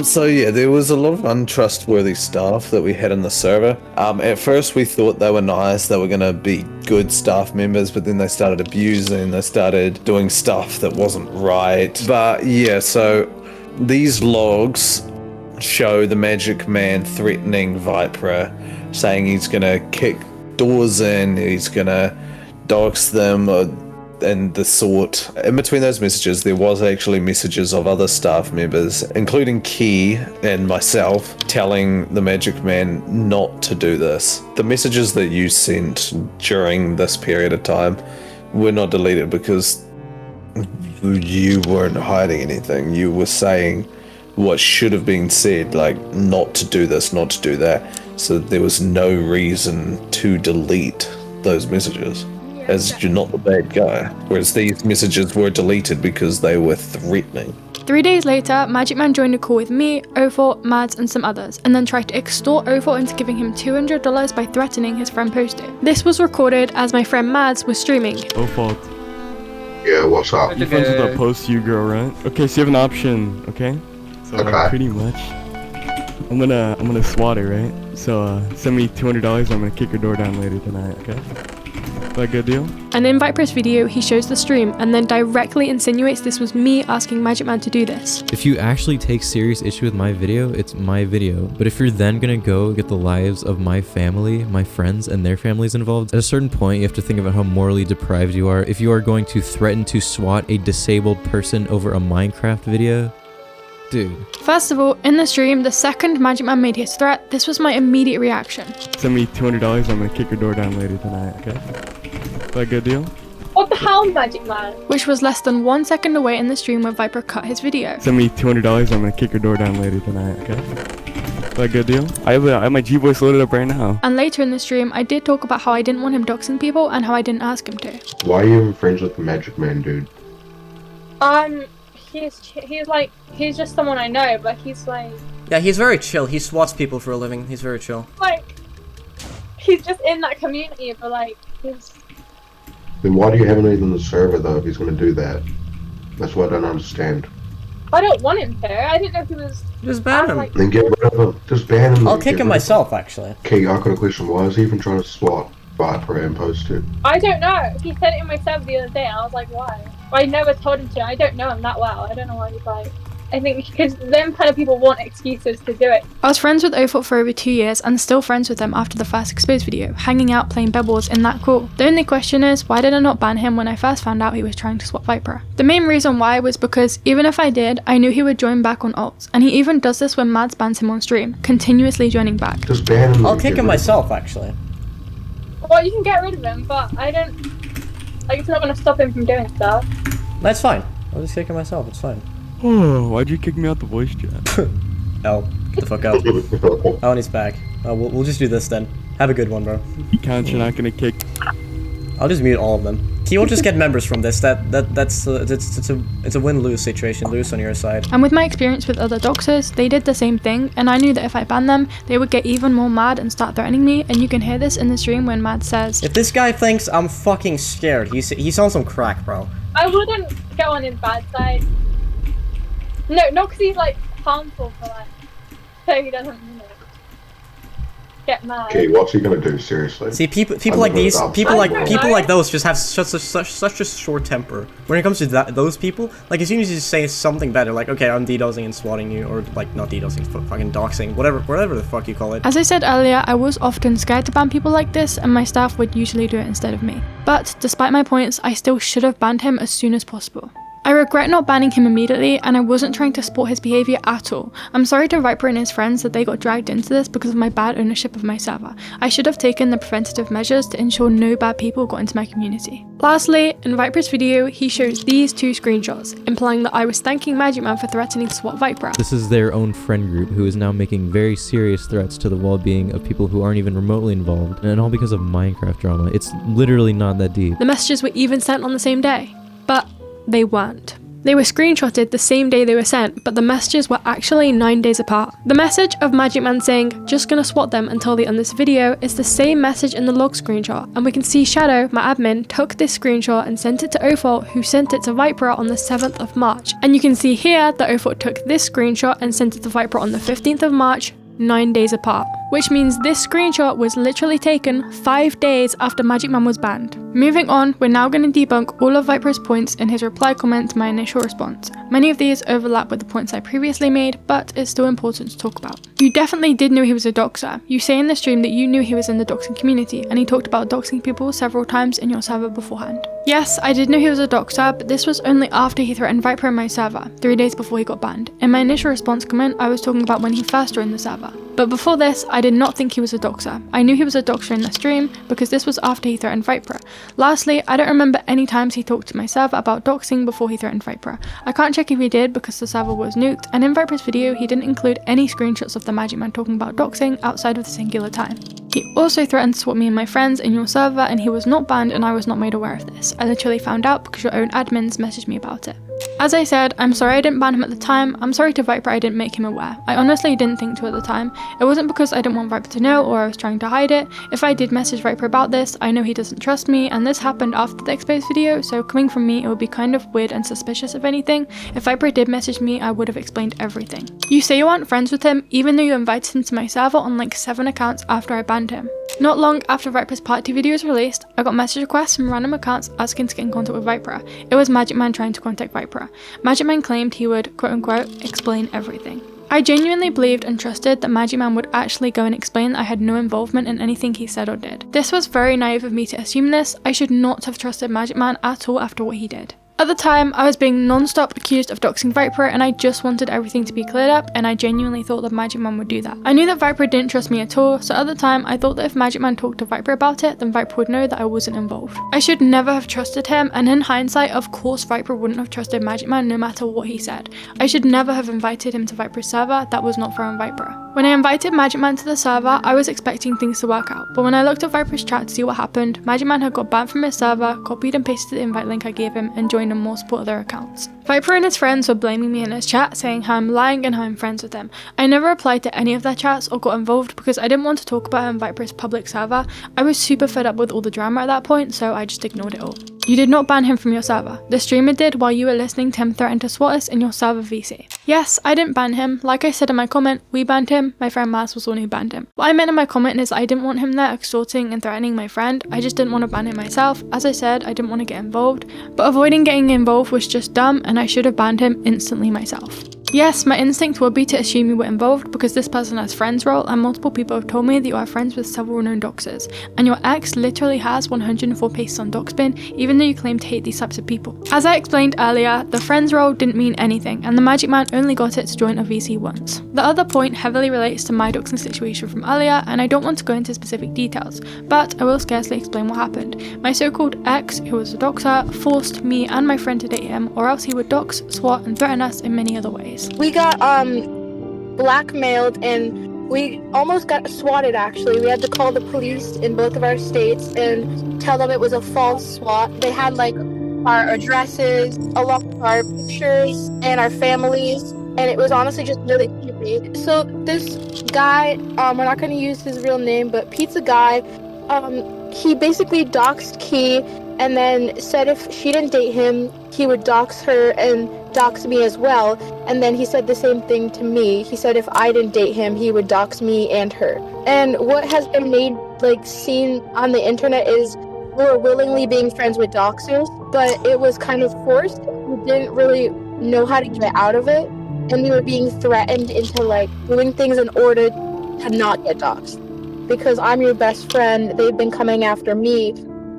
So yeah, there was a lot of untrustworthy staff that we had in the server. At first we thought they were nice, they were gonna be good staff members, but then they started abusing, they started doing stuff that wasn't right. But yeah, so these logs show the Magic Man threatening Viper, saying he's gonna kick doors in, he's gonna dox them, and the sort. In between those messages, there was actually messages of other staff members, including Key and myself, telling the Magic Man not to do this. The messages that you sent during this period of time were not deleted because you weren't hiding anything. You were saying what should have been said, like not to do this, not to do that. So there was no reason to delete those messages, as you're not the bad guy. Whereas these messages were deleted because they were threatening. 3 days later, Magic Man joined a call with me, Othel, Mads and some others, and then tried to extort Othel into giving him $200 by threatening his friend Posted. This was recorded as my friend Mads was streaming. Othel. Yeah, what's up? You're friends with that post you girl, right? Okay, so you have an option, okay? So pretty much, I'm gonna swat her, right? So send me $200. I'm gonna kick your door down later tonight, okay? Is that a good deal? And in Viper's video, he shows the stream and then directly insinuates this was me asking Magic Man to do this. If you actually take serious issue with my video, it's my video. But if you're then gonna go get the lives of my family, my friends, and their families involved, at a certain point, you have to think about how morally deprived you are. If you are going to threaten to swat a disabled person over a Minecraft video, dude. First of all, in the stream, the second Magic Man made his threat, this was my immediate reaction. Send me $200. I'm gonna kick your door down later tonight, okay? Is that a good deal? What the hell, Magic Man? Which was less than 1 second away in the stream where Viper cut his video. Send me $200. I'm gonna kick your door down later tonight, okay? Is that a good deal? I have my G-voice loaded up right now. And later in the stream, I did talk about how I didn't want him doxing people and how I didn't ask him to. Why are you even friends with the Magic Man, dude? He's just someone I know, but he's like... Yeah, he's very chill. He swats people for a living. He's very chill. Like, he's just in that community, but like, he's... Then why do you have him on the server, though, if he's going to do that? That's what I don't understand. I don't want him to. I didn't know if he was... Just ban him. Then get rid of him. Just ban him. I'll kick him myself, actually. Okay, I got a question. Why is he even trying to swat Viper and Posted? I don't know. He said it in my server the other day, and I was like, why? I never told him to. I don't know him that well. I don't know why he's like... I think because them kind of people want excuses to do it. I was friends with Othel for over 2 years and still friends with them after the first exposed video, hanging out playing Bebbles in that call. The only question is, why did I not ban him when I first found out he was trying to swap Viper? The main reason why was because even if I did, I knew he would join back on alts, and he even does this when Mads bans him on stream, continuously joining back. Just ban him. I'll kick him myself, actually. Well, you can get rid of him, but I don't... Like, it's not going to stop him from doing stuff. That's fine. I'll just kick him myself, it's fine. Oh, why'd you kick me out the voice chat? Oh, get the fuck out. Oh, and he's back. Oh, we'll just do this then. Have a good one, bro. Count, you're not gonna kick. I'll just mute all of them. He will just get members from this. It's a win-lose situation. Lose on your side. And with my experience with other doxers, they did the same thing, and I knew that if I banned them, they would get even more mad and start threatening me. And you can hear this in the stream when Mad says, "If this guy thinks I'm fucking scared, he's on some crack, bro." I wouldn't go on his bad side. No, not because he's like harmful, but like, so he doesn't, you know. Get mad. Okay, what's he gonna do? Seriously? See, people like these, people like those just have such a short temper. When it comes to those people, like as soon as you say something better, like okay, I'm DDoSing and swatting you, or like not DDoSing, fucking doxing, whatever the fuck you call it. As I said earlier, I was often scared to ban people like this, and my staff would usually do it instead of me. But despite my points, I still should have banned him as soon as possible. I regret not banning him immediately, and I wasn't trying to support his behaviour at all. I'm sorry to Viper and his friends that they got dragged into this because of my bad ownership of my server. I should have taken the preventative measures to ensure no bad people got into my community. Lastly, in Viper's video, he shows these two screenshots, implying that I was thanking Magic Man for threatening to swat Viper. This is their own friend group who is now making very serious threats to the well-being of people who aren't even remotely involved, and all because of Minecraft drama. It's literally not that deep. The messages were even sent on the same day, but they weren't. They were screenshotted the same day they were sent, but the messages were actually 9 days apart. The message of Magic Man saying, just gonna swat them until they end this video, is the same message in the log screenshot, and we can see Shadow, my admin, took this screenshot and sent it to Ofault, who sent it to Viper on the 7th of March. And you can see here that Ofault took this screenshot and sent it to Viper on the 15th of March, 9 days apart, which means this screenshot was literally taken 5 days after Magic Man was banned. Moving on, we're now going to debunk all of Viper's points in his reply comment to my initial response. Many of these overlap with the points I previously made, but it's still important to talk about. You definitely did know he was a doxer. You say in the stream that you knew he was in the doxing community, and he talked about doxing people several times in your server beforehand. Yes, I did know he was a doxer, but this was only after he threatened Viper in my server, 3 days before he got banned. In my initial response comment, I was talking about when he first joined the server. But before this, I did not think he was a doxer. I knew he was a doxer in the stream because this was after he threatened Viper. Lastly, I don't remember any times he talked to my server about doxing before he threatened Viper. I can't check if he did because the server was nuked, and in Viper's video he didn't include any screenshots of the Magic Man talking about doxing outside of the singular time. He also threatened to swap me and my friends in your server, and he was not banned and I was not made aware of this. I literally found out because your own admins messaged me about it. As I said, I'm sorry I didn't ban him at the time. I'm sorry to Viper I didn't make him aware. I honestly didn't think to at the time. It wasn't because I didn't want Viper to know or I was trying to hide it. If I did message Viper about this, I know he doesn't trust me, and this happened after the exposed video, so coming from me it would be kind of weird and suspicious if anything. If Viper did message me, I would have explained everything. You say you aren't friends with him even though you invited him to my server on like 7 accounts after I banned him. Not long after Viper's party video was released, I got message requests from random accounts asking to get in contact with Viper. It was Magic Man trying to contact Viper. Magic Man claimed he would, quote unquote, explain everything. I genuinely believed and trusted that Magic Man would actually go and explain that I had no involvement in anything he said or did. This was very naive of me to assume this. I should not have trusted Magic Man at all after what he did. At the time, I was being non-stop accused of doxing Viper, and I just wanted everything to be cleared up, and I genuinely thought that Magic Man would do that. I knew that Viper didn't trust me at all, so at the time, I thought that if Magic Man talked to Viper about it, then Viper would know that I wasn't involved. I should never have trusted him, and in hindsight, of course Viper wouldn't have trusted Magic Man no matter what he said. I should never have invited him to Viper's server. That was not fair on Viper. When I invited Magic Man to the server, I was expecting things to work out, but when I looked at Viper's chat to see what happened, Magic Man had got banned from his server, copied and pasted the invite link I gave him, and joined on multiple other accounts. Viper and his friends were blaming me in his chat, saying how I'm lying and how I'm friends with him. I never replied to any of their chats or got involved because I didn't want to talk about it on Viper's public server. I was super fed up with all the drama at that point, so I just ignored it all. You did not ban him from your server. The streamer did while you were listening to him threaten to swat us in your server VC. Yes, I didn't ban him. Like I said in my comment, we banned him. My friend Maz was the one who banned him. What I meant in my comment is I didn't want him there extorting and threatening my friend. I just didn't want to ban him myself. As I said, I didn't want to get involved. But avoiding getting involved was just dumb, and I should have banned him instantly myself. Yes, my instinct would be to assume you were involved because this person has friends role, and multiple people have told me that you are friends with several known doxers, and your ex literally has 104 pastes on Doxbin, even though you claim to hate these types of people. As I explained earlier, the friends role didn't mean anything, and the Magic Man only got it to join a VC once. The other point heavily relates to my doxing situation from earlier, and I don't want to go into specific details, but I will scarcely explain what happened. My so-called ex, who was a doxer, forced me and my friend to date him, or else he would dox, swat, and threaten us in many other ways. We got blackmailed and we almost got swatted actually. We had to call the police in both of our states and tell them it was a false swat. They had like our addresses along with our pictures and our families, and it was honestly just really creepy. So this guy, we're not going to use his real name, but Pizza Guy, he basically doxed Key and then said if she didn't date him, he would dox her and dox me as well. And then he said the same thing to me. He said if I didn't date him, he would dox me and her. And what has been made, like, seen on the internet is we were willingly being friends with Doxxers, but it was kind of forced. We didn't really know how to get out of it, and we were being threatened into, like, doing things in order to not get doxxed. Because I'm your best friend, they've been coming after me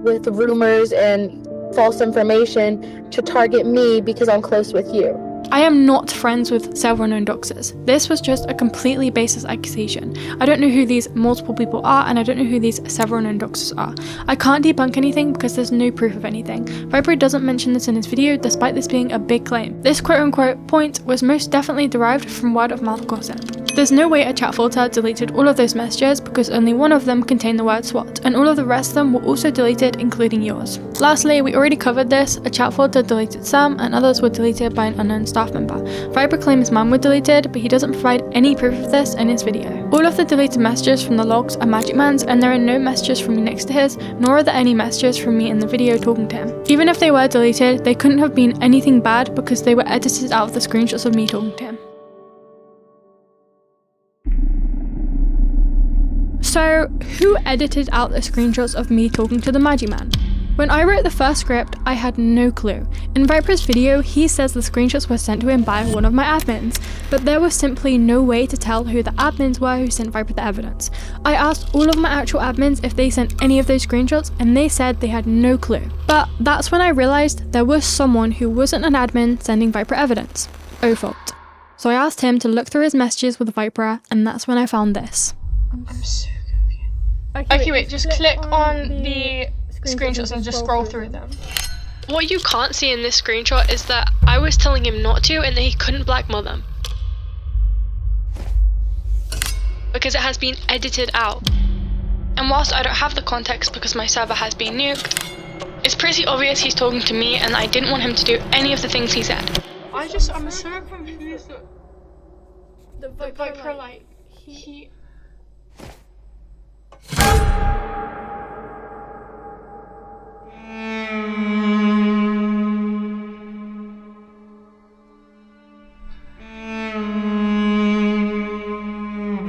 with rumors and false information to target me because I'm close with you. I am not friends with several known doxers. This was just a completely baseless accusation. I don't know who these multiple people are, and I don't know who these several known doxers are. I can't debunk anything because there's no proof of anything. Viper doesn't mention this in his video, despite this being a big claim. This quote-unquote point was most definitely derived from word-of-mouth gossip. There's no way a chat filter deleted all of those messages because only one of them contained the word SWAT, and all of the rest of them were also deleted, including yours. Lastly, we already covered this. A chat filter deleted some, and others were deleted by an unknown staff member. Viper claims mine were deleted, but he doesn't provide any proof of this in his video. All of the deleted messages from the logs are Magic Man's, and there are no messages from me next to his, nor are there any messages from me in the video talking to him. Even if they were deleted, they couldn't have been anything bad because they were edited out of the screenshots of me talking to him. So, who edited out the screenshots of me talking to the Magic Man? When I wrote the first script, I had no clue. In Viper's video, he says the screenshots were sent to him by one of my admins, but there was simply no way to tell who the admins were who sent Viper the evidence. I asked all of my actual admins if they sent any of those screenshots, and they said they had no clue. But that's when I realized there was someone who wasn't an admin sending Viper evidence. Ofault. So I asked him to look through his messages with Viper, and that's when I found this. I'm so confused. Okay, wait, just click on the screenshots and just scroll through them. What you can't see in this screenshot is that I was telling him not to and that he couldn't blackmail them. Because it has been edited out. And whilst I don't have the context because my server has been nuked, it's pretty obvious he's talking to me and I didn't want him to do any of the things he said. I'm so confused. The Viper, like, he...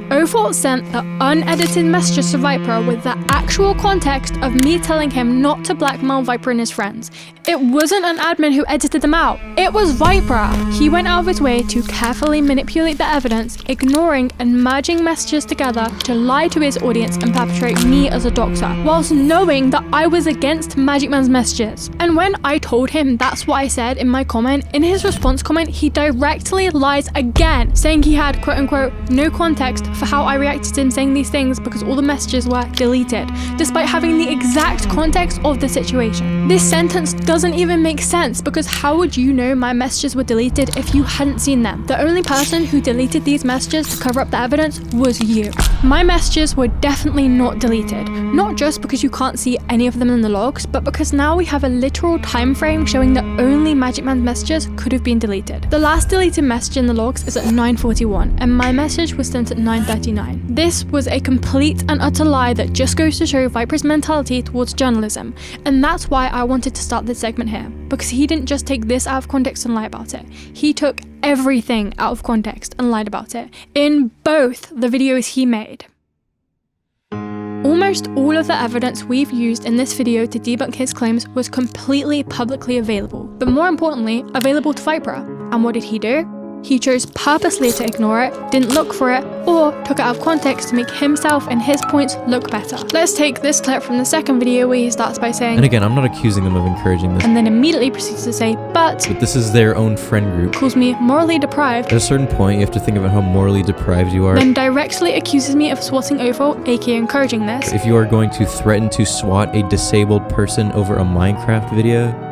Ofault sent the unedited messages to Viper with the actual context of me telling him not to blackmail Viper and his friends. It wasn't an admin who edited them out. It was Viper. He went out of his way to carefully manipulate the evidence, ignoring and merging messages together to lie to his audience and perpetrate me as a doxer, whilst knowing that I was against Magic Man's messages. And when I told him that's what I said in my comment, in his response comment, he directly lies again, saying he had quote-unquote no context for how I reacted to him saying these things because all the messages were deleted, despite having the exact context of the situation. This sentence doesn't even make sense because how would you know my messages were deleted if you hadn't seen them? The only person who deleted these messages to cover up the evidence was you. My messages were definitely not deleted, not just because you can't see any of them in the logs, but because now we have a literal time frame showing that only Magic Man's messages could have been deleted. The last deleted message in the logs is at 9:41, and my message was sent at 9:39. This was a complete and utter lie that just goes to show Viper's mentality towards journalism, and that's why I wanted to start this segment here, because he didn't just take this out of context and lie about it. He took everything out of context and lied about it in both the videos he made. Almost all of the evidence we've used in this video to debunk his claims was completely publicly available, but more importantly, available to Viper. And what did he do? He chose purposely to ignore it, didn't look for it, or took it out of context to make himself and his points look better. Let's take this clip from the second video where he starts by saying, and again, I'm not accusing them of encouraging this, and then immediately proceeds to say, but this is their own friend group, calls me morally deprived. At a certain point, you have to think about how morally deprived you are. Then directly accuses me of swatting Ofault, aka encouraging this. If you are going to threaten to swat a disabled person over a Minecraft video,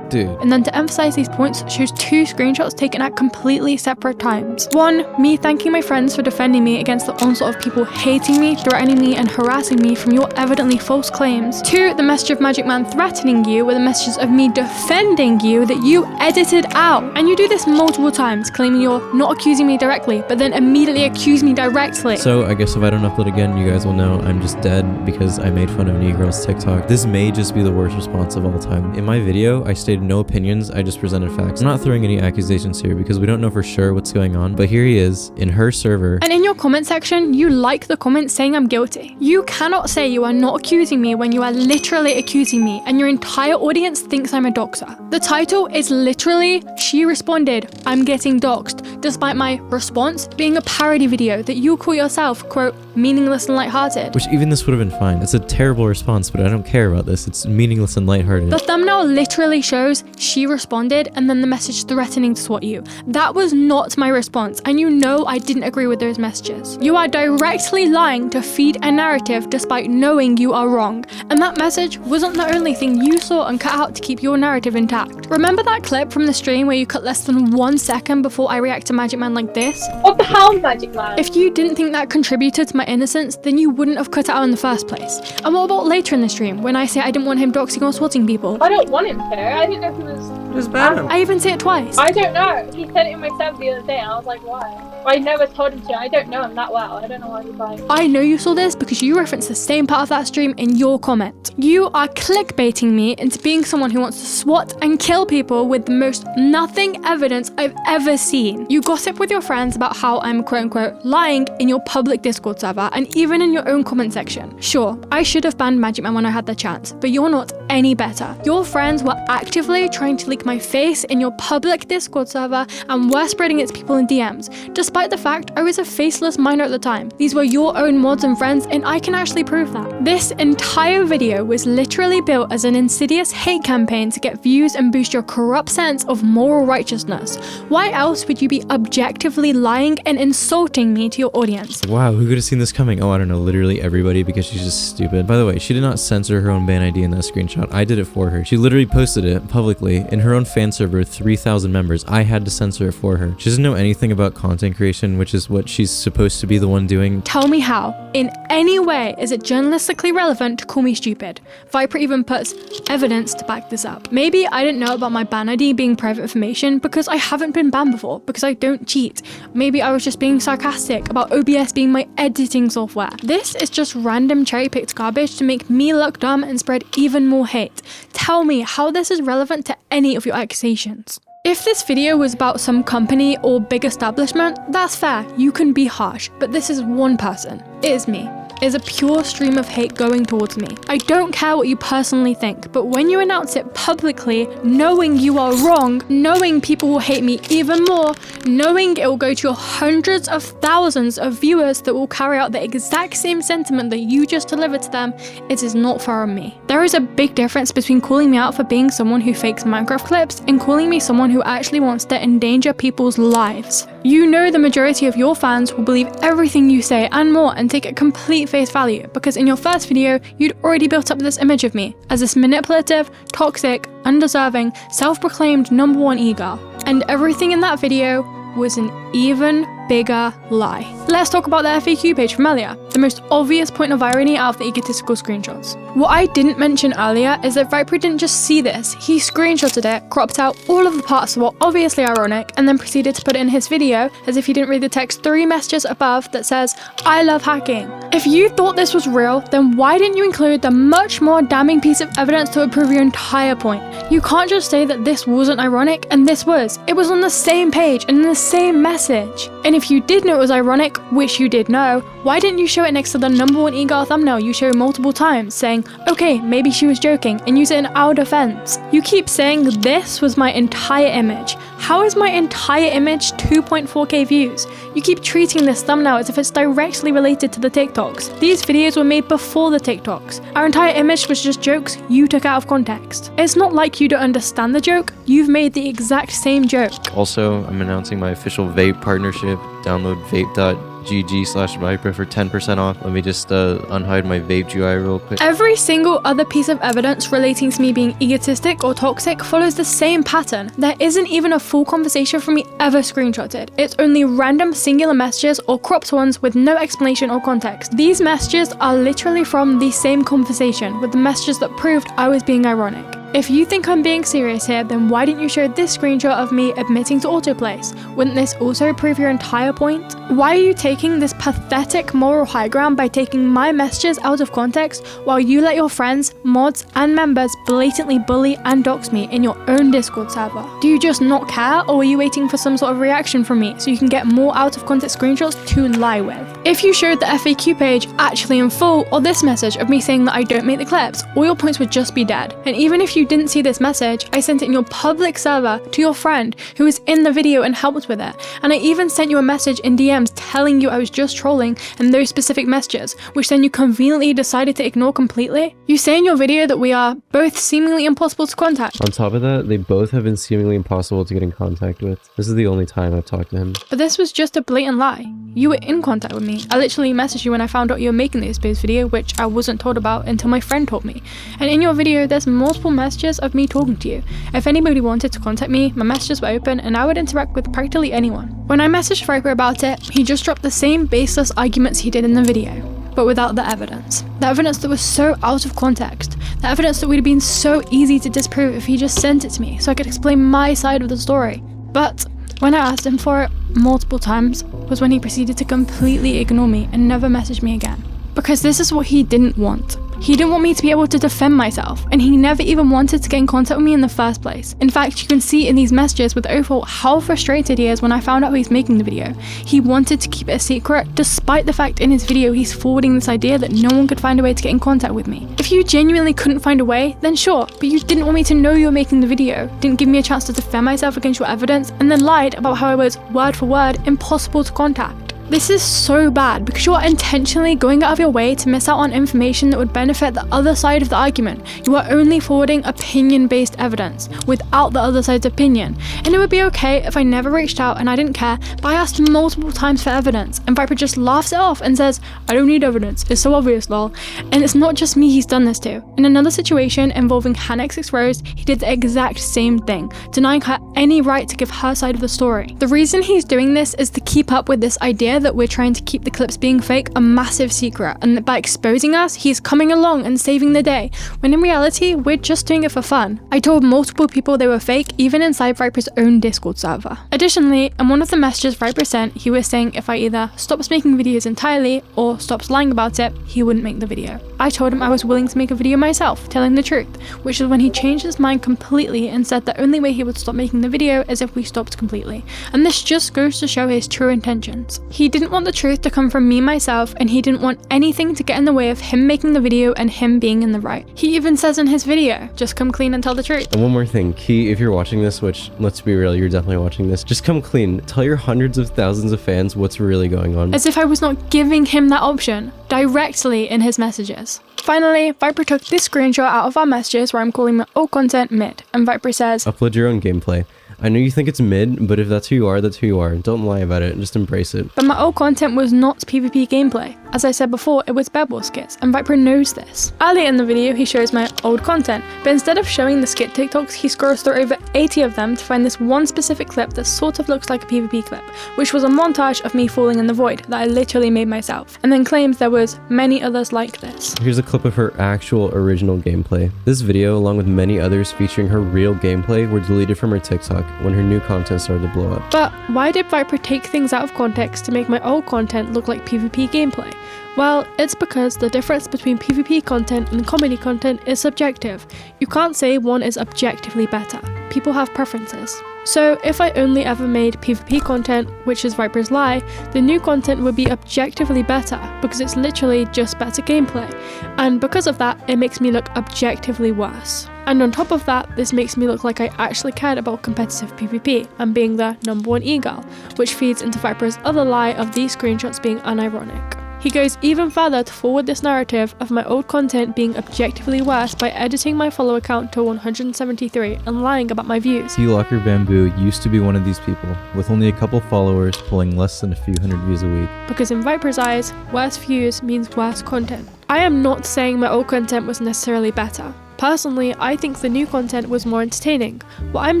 dude. And then to emphasize these points, shows two screenshots taken at completely separate times. One, me thanking my friends for defending me against the onslaught of people hating me, threatening me, and harassing me from your evidently false claims. Two, the message of Magic Man threatening you with the messages of me defending you that you edited out. And you do this multiple times, claiming you're not accusing me directly, but then immediately accuse me directly. So I guess if I don't upload again, you guys will know I'm just dead because I made fun of Negro's TikTok. This may just be the worst response of all time. In my video, I stated had no opinions, I just presented facts. I'm not throwing any accusations here because we don't know for sure what's going on, but here he is in her server. And in your comment section, you like the comment saying I'm guilty. You cannot say you are not accusing me when you are literally accusing me and your entire audience thinks I'm a doxer. The title is literally, she responded, I'm getting doxed, despite my response being a parody video that you call yourself, quote, meaningless and lighthearted. Which even this would have been fine. It's a terrible response, but I don't care about this. It's meaningless and lighthearted. The thumbnail literally shows she responded and then the message threatening to swat you. That was not my response, and you know I didn't agree with those messages. You are directly lying to feed a narrative despite knowing you are wrong, and that message wasn't the only thing you saw and cut out to keep your narrative intact. Remember that clip from the stream where you cut less than 1 second before I react to Magic Man like this? What the hell, Magic Man? If you didn't think that contributed to my innocence, then you wouldn't have cut it out in the first place. And what about later in the stream, when I say I didn't want him doxing or swatting people? I don't want him to. I didn't know if he was... It was bad. I even say it twice. I don't know. He said it in my server the other day and I was like, why? I never told him to. I don't know him that well. I don't know why he's lying. I know you saw this because you referenced the same part of that stream in your comment. You are clickbaiting me into being someone who wants to swat and kill people with the most nothing evidence I've ever seen. You gossip with your friends about how I'm quote unquote lying in your public Discord server and even in your own comment section. Sure, I should have banned Magic Man when I had the chance, but you're not any better. Your friends were actively trying to leak my face in your public Discord server and were spreading it to people in DMs, despite the fact I was a faceless minor at the time. These were your own mods and friends, and I can actually prove that. This entire video was literally built as an insidious hate campaign to get views and boost your corrupt sense of moral righteousness. Why else would you be objectively lying and insulting me to your audience? Wow, who could have seen this coming? Oh, I don't know, literally everybody, because she's just stupid. By the way, she did not censor her own ban ID in that screenshot. I did it for her. She literally posted it publicly in her own fan server with 3,000 members. I had to censor it for her. She doesn't know anything about content creation, which is what she's supposed to be the one doing. Tell me how, in any way, is it journalistically relevant to call me stupid? Viper even puts evidence to back this up. Maybe I didn't know about my ban ID being private information because I haven't been banned before, because I don't cheat. Maybe I was just being sarcastic about OBS being my editing software. This is just random cherry-picked garbage to make me look dumb and spread even more hate. Tell me how this is relevant to any of your accusations. If this video was about some company or big establishment, that's fair, you can be harsh, but this is one person. It is me. It is a pure stream of hate going towards me. I don't care what you personally think, but when you announce it publicly, knowing you are wrong, knowing people will hate me even more, knowing it will go to hundreds of thousands of viewers that will carry out the exact same sentiment that you just delivered to them, it is not fair on me. There is a big difference between calling me out for being someone who fakes Minecraft clips and calling me someone who actually wants to endanger people's lives. You know the majority of your fans will believe everything you say and more and take it complete face value, because in your first video, you'd already built up this image of me as this manipulative, toxic, undeserving, self-proclaimed #1 e-girl. And everything in that video was an even bigger lie. Let's talk about the FAQ page from earlier, the most obvious point of irony out of the egotistical screenshots. What I didn't mention earlier is that Viper didn't just see this, he screenshotted it, cropped out all of the parts that were obviously ironic, and then proceeded to put it in his video as if he didn't read the text 3 messages above that says, I love hacking. If you thought this was real, then why didn't you include the much more damning piece of evidence to prove your entire point? You can't just say that this wasn't ironic and this was. It was on the same page and in the same message. And if you did know it was ironic, which you did know, why didn't you show it next to the #1 e-girl thumbnail you show multiple times, saying, okay, maybe she was joking, and use it in our defense? You keep saying this was my entire image. How is my entire image 2.4k views? You keep treating this thumbnail as if it's directly related to the TikToks. These videos were made before the TikToks. Our entire image was just jokes you took out of context. It's not like you don't understand the joke, you've made the exact same joke. Also, I'm announcing my official vape partnership. Download vape.gg/Viper for 10% off. Let me just unhide my vape UI real quick. Every single other piece of evidence relating to me being egotistic or toxic follows the same pattern. There isn't even a full conversation from me ever screenshotted. It's only random singular messages or cropped ones with no explanation or context. These messages are literally from the same conversation with the messages that proved I was being ironic. If you think I'm being serious here, then why didn't you show this screenshot of me admitting to autoplace? Wouldn't this also prove your entire point? Why are you taking this pathetic moral high ground by taking my messages out of context while you let your friends, mods, and members blatantly bully and dox me in your own Discord server? Do you just not care, or are you waiting for some sort of reaction from me so you can get more out of context screenshots to lie with? If you showed the FAQ page actually in full, or this message of me saying that I don't make the clips, all your points would just be dead. And even if you didn't see this message, I sent it in your public server to your friend who was in the video and helped with it. And I even sent you a message in DMs telling you I was just trolling and those specific messages, which then you conveniently decided to ignore completely. You say in your video that we are both seemingly impossible to contact. On top of that, they both have been seemingly impossible to get in contact with. This is the only time I've talked to him. But this was just a blatant lie. You were in contact with me. I literally messaged you when I found out you were making this base video, which I wasn't told about until my friend told me. And in your video, there's multiple messages of me talking to you. If anybody wanted to contact me, my messages were open and I would interact with practically anyone. When I messaged Viper about it, he just dropped the same baseless arguments he did in the video, but without the evidence. The evidence that was so out of context. The evidence that would have been so easy to disprove if he just sent it to me so I could explain my side of the story. But when I asked him for it multiple times was when he proceeded to completely ignore me and never message me again. Because this is what he didn't want. He didn't want me to be able to defend myself, and he never even wanted to get in contact with me in the first place. In fact, you can see in these messages with Ophel how frustrated he is when I found out he's making the video. He wanted to keep it a secret, despite the fact in his video he's forwarding this idea that no one could find a way to get in contact with me. If you genuinely couldn't find a way, then sure, but you didn't want me to know you were making the video, didn't give me a chance to defend myself against your evidence, and then lied about how I was, word for word, impossible to contact. This is so bad because you are intentionally going out of your way to miss out on information that would benefit the other side of the argument. You are only forwarding opinion-based evidence without the other side's opinion. And it would be okay if I never reached out and I didn't care, but I asked multiple times for evidence and Viper just laughs it off and says, I don't need evidence, it's so obvious, lol. And it's not just me he's done this to. In another situation involving Hannix Rose, he did the exact same thing, denying her any right to give her side of the story. The reason he's doing this is to keep up with this idea that we're trying to keep the clips being fake a massive secret, and that by exposing us, he's coming along and saving the day, when in reality, we're just doing it for fun. I told multiple people they were fake, even inside Viper's own Discord server. Additionally, in one of the messages Viper sent, he was saying if I either stops making videos entirely or stops lying about it, he wouldn't make the video. I told him I was willing to make a video myself, telling the truth, which is when he changed his mind completely and said the only way he would stop making the video is if we stopped completely. And this just goes to show his true intentions. He didn't want the truth to come from me myself, and he didn't want anything to get in the way of him making the video and him being in the right. He even says in his video, just come clean and tell the truth. And one more thing, Key, if you're watching this, which let's be real, you're definitely watching this, just come clean. Tell your hundreds of thousands of fans what's really going on. As if I was not giving him that option directly in his messages. Finally, Viper took this screenshot out of our messages where I'm calling my old content mid, and Viper says, upload your own gameplay. I know you think it's mid, but if that's who you are, that's who you are. Don't lie about it, just embrace it. But my old content was not PvP gameplay. As I said before, it was Bebel skits, and Viper knows this. Earlier in the video, he shows my old content, but instead of showing the skit TikToks, he scrolls through over 80 of them to find this one specific clip that sort of looks like a PvP clip, which was a montage of me falling in the void that I literally made myself, and then claims there was many others like this. Here's a clip of her actual original gameplay. This video, along with many others featuring her real gameplay, were deleted from her TikTok when her new content started to blow up. But why did Viper take things out of context to make my old content look like PvP gameplay? Well, it's because the difference between PvP content and comedy content is subjective. You can't say one is objectively better. People have preferences. So if I only ever made PvP content, which is Viper's lie, the new content would be objectively better because it's literally just better gameplay. And because of that, it makes me look objectively worse. And on top of that, this makes me look like I actually cared about competitive PvP and being the #1 e-girl, which feeds into Viper's other lie of these screenshots being unironic. He goes even further to forward this narrative of my old content being objectively worse by editing my follower count to 173 and lying about my views. Keylocker Bamboo used to be one of these people, with only a couple followers pulling less than a few hundred views a week. Because in Viper's eyes, worse views means worse content. I am not saying my old content was necessarily better. Personally, I think the new content was more entertaining. What I'm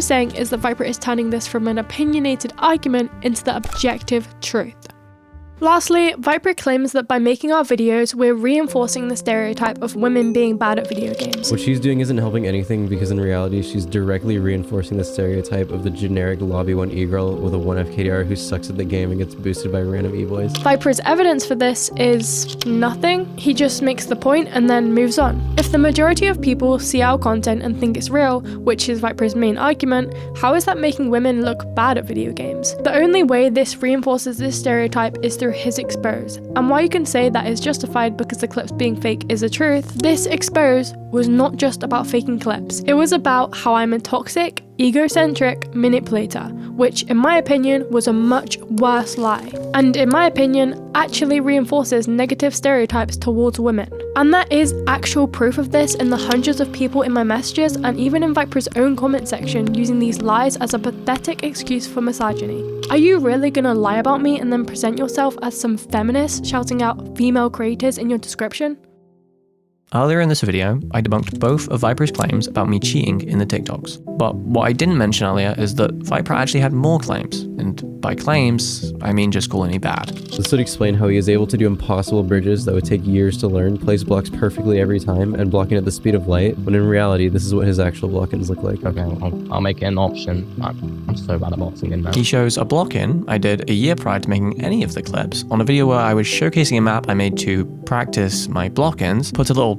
saying is that Viper is turning this from an opinionated argument into the objective truth. Lastly, Viper claims that by making our videos, we're reinforcing the stereotype of women being bad at video games. What she's doing isn't helping anything because in reality, she's directly reinforcing the stereotype of the generic lobby 1 e-girl with a 1F KDR who sucks at the game and gets boosted by random e-boys. Viper's evidence for this is nothing. He just makes the point and then moves on. If the majority of people see our content and think it's real, which is Viper's main argument, how is that making women look bad at video games? The only way this reinforces this stereotype is through his expose. And while you can say that is justified because the clips being fake is the truth, this expose was not just about faking clips. It was about how I'm a toxic, egocentric manipulator, which in my opinion was a much worse lie. And in my opinion, actually reinforces negative stereotypes towards women. And there is actual proof of this in the hundreds of people in my messages and even in Viper's own comment section using these lies as a pathetic excuse for misogyny. Are you really gonna lie about me and then present yourself as some feminist shouting out female creators in your description? Earlier in this video, I debunked both of Viper's claims about me cheating in the TikToks. But what I didn't mention earlier is that Viper actually had more claims, and by claims, I mean just calling me bad. This would explain how he is able to do impossible bridges that would take years to learn, place blocks perfectly every time, and blocking at the speed of light, when in reality, this is what his actual block-ins look like. Okay, I'll make it an option. I'm so bad at boxing in now. He shows a block-in I did a year prior to making any of the clips on a video where I was showcasing a map I made to practice my block-ins, put a little ...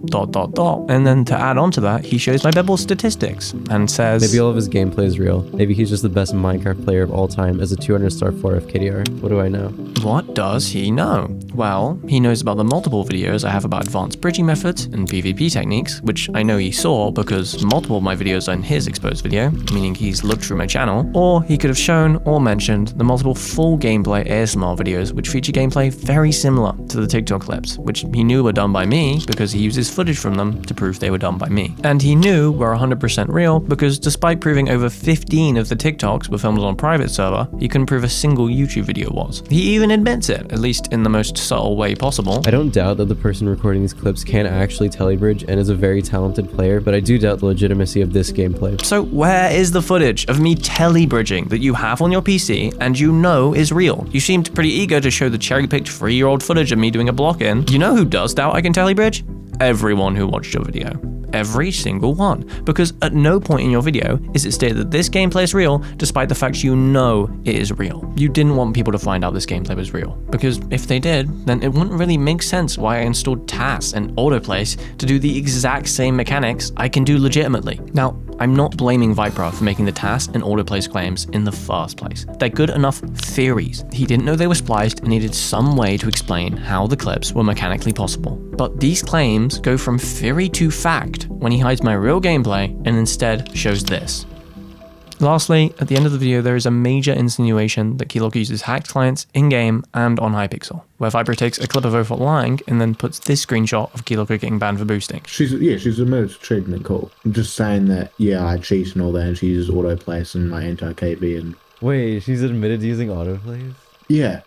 and then to add on to that, he shows my Bebble statistics and says... Maybe all of his gameplay is real. Maybe he's just the best Minecraft player of all time as a 200-star 4F KDR. What do I know? What does he know? Well, he knows about the multiple videos I have about advanced bridging methods and PvP techniques, which I know he saw because multiple of my videos are in his exposed video, meaning he's looked through my channel, or he could have shown or mentioned the multiple full gameplay ASMR videos which feature gameplay very similar to the TikTok clips, which he knew were done by me because he uses footage from them to prove they were done by me. And he knew were 100% real because despite proving over 15 of the TikToks were filmed on a private server, he couldn't prove a single YouTube video was. He even admits it, at least in the most subtle way possible. I don't doubt that the person recording these clips can actually telebridge and is a very talented player, but I do doubt the legitimacy of this gameplay. So where is the footage of me telebridging that you have on your PC and you know is real? You seemed pretty eager to show the cherry-picked 3-year-old footage of me doing a block-in. You know who does doubt I can telebridge? Everyone who watched your video. Every single one. Because at no point in your video is it stated that this gameplay is real, despite the fact you know it is real. You didn't want people to find out this gameplay was real. Because if they did, then it wouldn't really make sense why I installed tasks and autoplays to do the exact same mechanics I can do legitimately. Now, I'm not blaming Viper for making the tasks and autoplays claims in the first place. They're good enough theories. He didn't know they were spliced and needed some way to explain how the clips were mechanically possible. But these claims go from theory to fact when he hides my real gameplay and instead shows this. Lastly, at the end of the video, there is a major insinuation that Keylocker uses hacked clients in-game and on Hypixel, where Viper takes a clip of Ophot lying and then puts this screenshot of Keylocker getting banned for boosting. She's admitted to cheating and cool. I'm just saying that, yeah, I cheat and all that, and she uses autoplays and my anti-KB and... Wait, she's admitted to using autoplays? Yeah.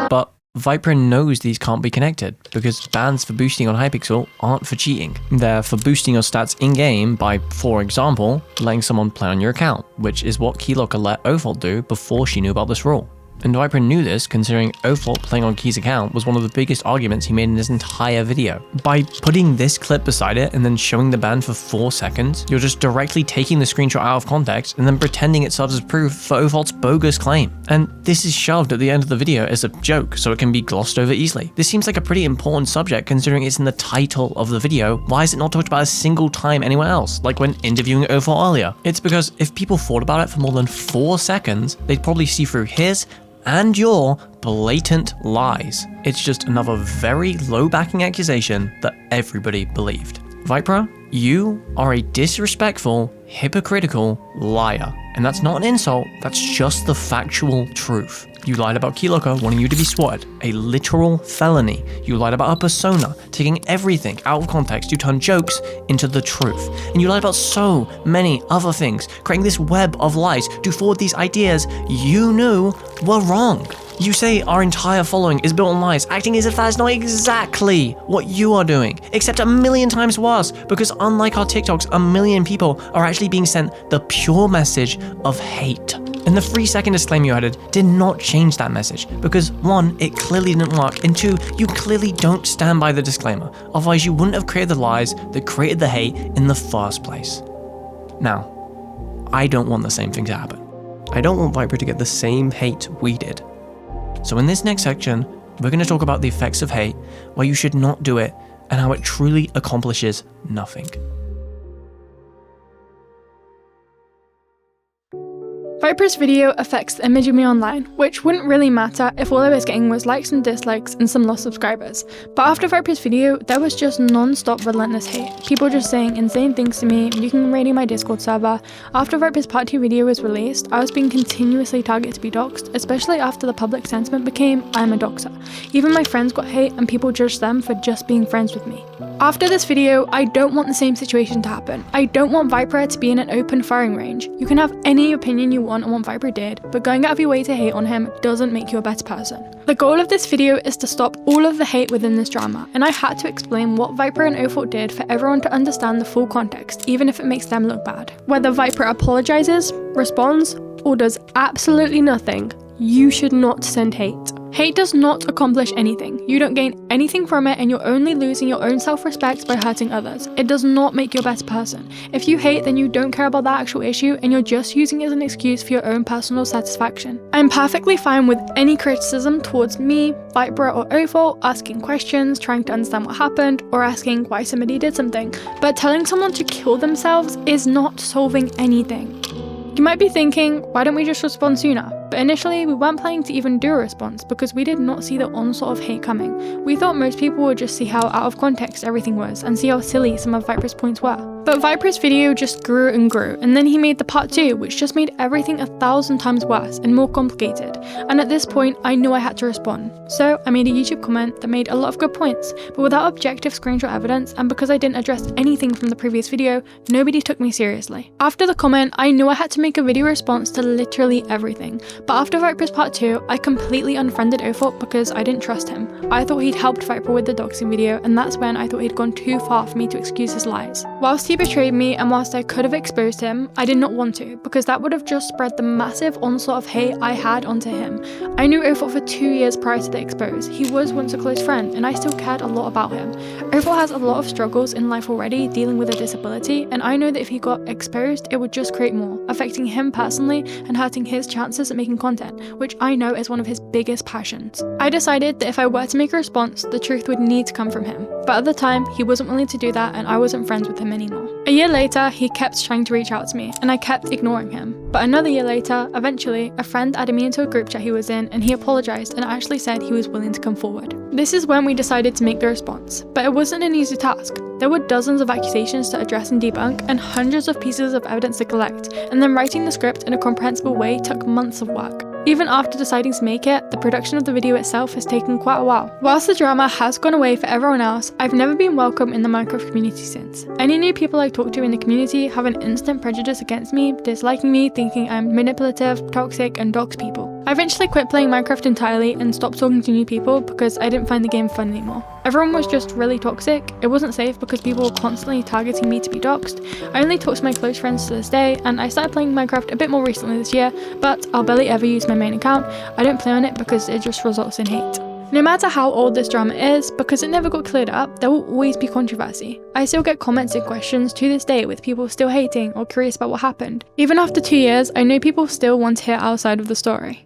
But Viper knows these can't be connected because bans for boosting on Hypixel aren't for cheating. They're for boosting your stats in-game by, for example, letting someone play on your account, which is what Keylocker let Ophot do before she knew about this rule. And Viper knew this considering Ophot playing on Key's account was one of the biggest arguments he made in his entire video. By putting this clip beside it and then showing the ban for 4 seconds, you're just directly taking the screenshot out of context and then pretending it serves as proof for Ophot's bogus claim. And this is shoved at the end of the video as a joke so it can be glossed over easily. This seems like a pretty important subject considering it's in the title of the video. Why is it not talked about a single time anywhere else, like when interviewing Ophot earlier? It's because if people thought about it for more than 4 seconds, they'd probably see through his and your blatant lies. It's just another very low backing accusation that everybody believed. Viper, you are a disrespectful, hypocritical liar. And that's not an insult, that's just the factual truth. You lied about Keylocker wanting you to be swatted, a literal felony. You lied about her persona, taking everything out of context to turn jokes into the truth. And you lied about so many other things, creating this web of lies to forward these ideas you knew were wrong. You say our entire following is built on lies, acting as if that is not exactly what you are doing, except a million times worse, because unlike our TikToks, a million people are actually being sent the pure message of hate. And the 3-second disclaimer you added did not change that message, because 1, it clearly didn't work, and 2, you clearly don't stand by the disclaimer, otherwise you wouldn't have created the lies that created the hate in the first place. Now, I don't want the same thing to happen. I don't want Viper to get the same hate we did. So in this next section, we're going to talk about the effects of hate, why you should not do it, and how it truly accomplishes nothing. Viper's video affects the image of me online, which wouldn't really matter if all I was getting was likes and dislikes and some lost subscribers. But after Viper's video, there was just non-stop relentless hate. People just saying insane things to me, you can raid my Discord server. After Viper's part 2 video was released, I was being continuously targeted to be doxxed, especially after the public sentiment became, I'm a doxer. Even my friends got hate and people judged them for just being friends with me. After this video, I don't want the same situation to happen. I don't want Viper to be in an open firing range. You can have any opinion you want on what Viper did, but going out of your way to hate on him doesn't make you a better person. The goal of this video is to stop all of the hate within this drama, and I had to explain what Viper and Ophort did for everyone to understand the full context, even if it makes them look bad. Whether Viper apologizes, responds, or does absolutely nothing, you should not send hate. Hate does not accomplish anything. You don't gain anything from it, and you're only losing your own self-respect by hurting others. It does not make you a better person. If you hate, then you don't care about that actual issue, and you're just using it as an excuse for your own personal satisfaction. I'm perfectly fine with any criticism towards me, Viper, or Ophort, asking questions, trying to understand what happened, or asking why somebody did something, but telling someone to kill themselves is not solving anything. You might be thinking, why don't we just respond sooner? But initially, we weren't planning to even do a response because we did not see the onslaught of hate coming. We thought most people would just see how out of context everything was and see how silly some of Viper's points were. But Viper's video just grew and grew, and then he made the part 2, which just made everything 1,000 times worse and more complicated. And at this point, I knew I had to respond. So I made a YouTube comment that made a lot of good points, but without objective screenshot evidence, and because I didn't address anything from the previous video, nobody took me seriously. After the comment, I knew I had to make a video response to literally everything. But after Viper's part 2, I completely unfriended Ophort because I didn't trust him. I thought he'd helped Viper with the doxing video, and that's when I thought he'd gone too far for me to excuse his lies. Whilst he betrayed me, and whilst I could have exposed him, I did not want to, because that would have just spread the massive onslaught of hate I had onto him. I knew Ophort for 2 years prior to the expose. He was once a close friend, and I still cared a lot about him. Ophort has a lot of struggles in life already, dealing with a disability, and I know that if he got exposed, it would just create more, affecting him personally and hurting his chances at making content, which I know is one of his biggest passions. I decided that if I were to make a response, the truth would need to come from him. But at the time, he wasn't willing to do that, and I wasn't friends with him anymore. A year later, he kept trying to reach out to me, and I kept ignoring him. But another year later, eventually, a friend added me into a group chat he was in, and he apologized and actually said he was willing to come forward. This is when we decided to make the response, but it wasn't an easy task. There were dozens of accusations to address and debunk, and hundreds of pieces of evidence to collect, and then writing the script in a comprehensible way took months of work. Even after deciding to make it, the production of the video itself has taken quite a while. Whilst the drama has gone away for everyone else, I've never been welcome in the Minecraft community since. Any new people I talk to in the community have an instant prejudice against me, disliking me, thinking I'm manipulative, toxic, and dox people. I eventually quit playing Minecraft entirely and stopped talking to new people because I didn't find the game fun anymore. Everyone was just really toxic. It wasn't safe because people were constantly targeting me to be doxxed. I only talk to my close friends to this day, and I started playing Minecraft a bit more recently this year, but I'll barely ever use my main account. I don't play on it because it just results in hate. No matter how old this drama is, because it never got cleared up, there will always be controversy. I still get comments and questions to this day with people still hating or curious about what happened. Even after 2 years, I know people still want to hear our side of the story.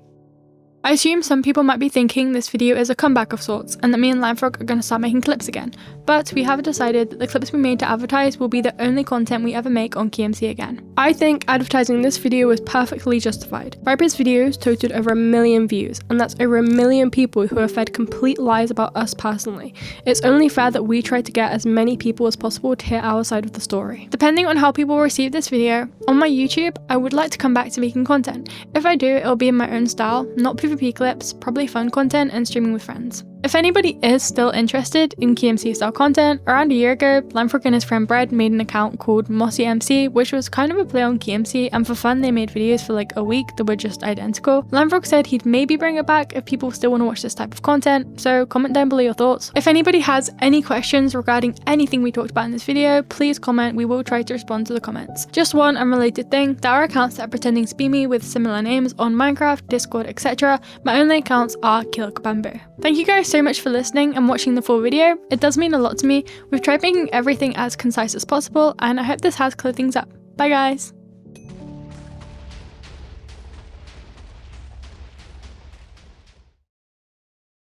I assume some people might be thinking this video is a comeback of sorts, and that me and limefrog are going to start making clips again, but we have decided that the clips we made to advertise will be the only content we ever make on keymc again. I think advertising this video was perfectly justified. Viper's videos totaled over 1 million views, and that's over 1 million people who have fed complete lies about us personally. It's only fair that we try to get as many people as possible to hear our side of the story. Depending on how people receive this video, on my YouTube, I would like to come back to making content. If I do, it'll be in my own style, not PvP clips, probably fun content, and streaming with friends. If anybody is still interested in KeyMC style content, around a year ago, limefrog and his friend Brad made an account called Mossy MC, which was kind of a play on KeyMC, and for fun they made videos for like a week that were just identical. Limefrog said he'd maybe bring it back if people still want to watch this type of content, so comment down below your thoughts. If anybody has any questions regarding anything we talked about in this video, please comment, we will try to respond to the comments. Just one unrelated thing, there are accounts that are pretending to be me with similar names on Minecraft, Discord, etc. My only accounts are Keylocker Bamboo. Thank you guys so much for listening and watching the full video. It does mean a lot to me. We've tried making everything as concise as possible, and I hope this has cleared things up. Bye guys!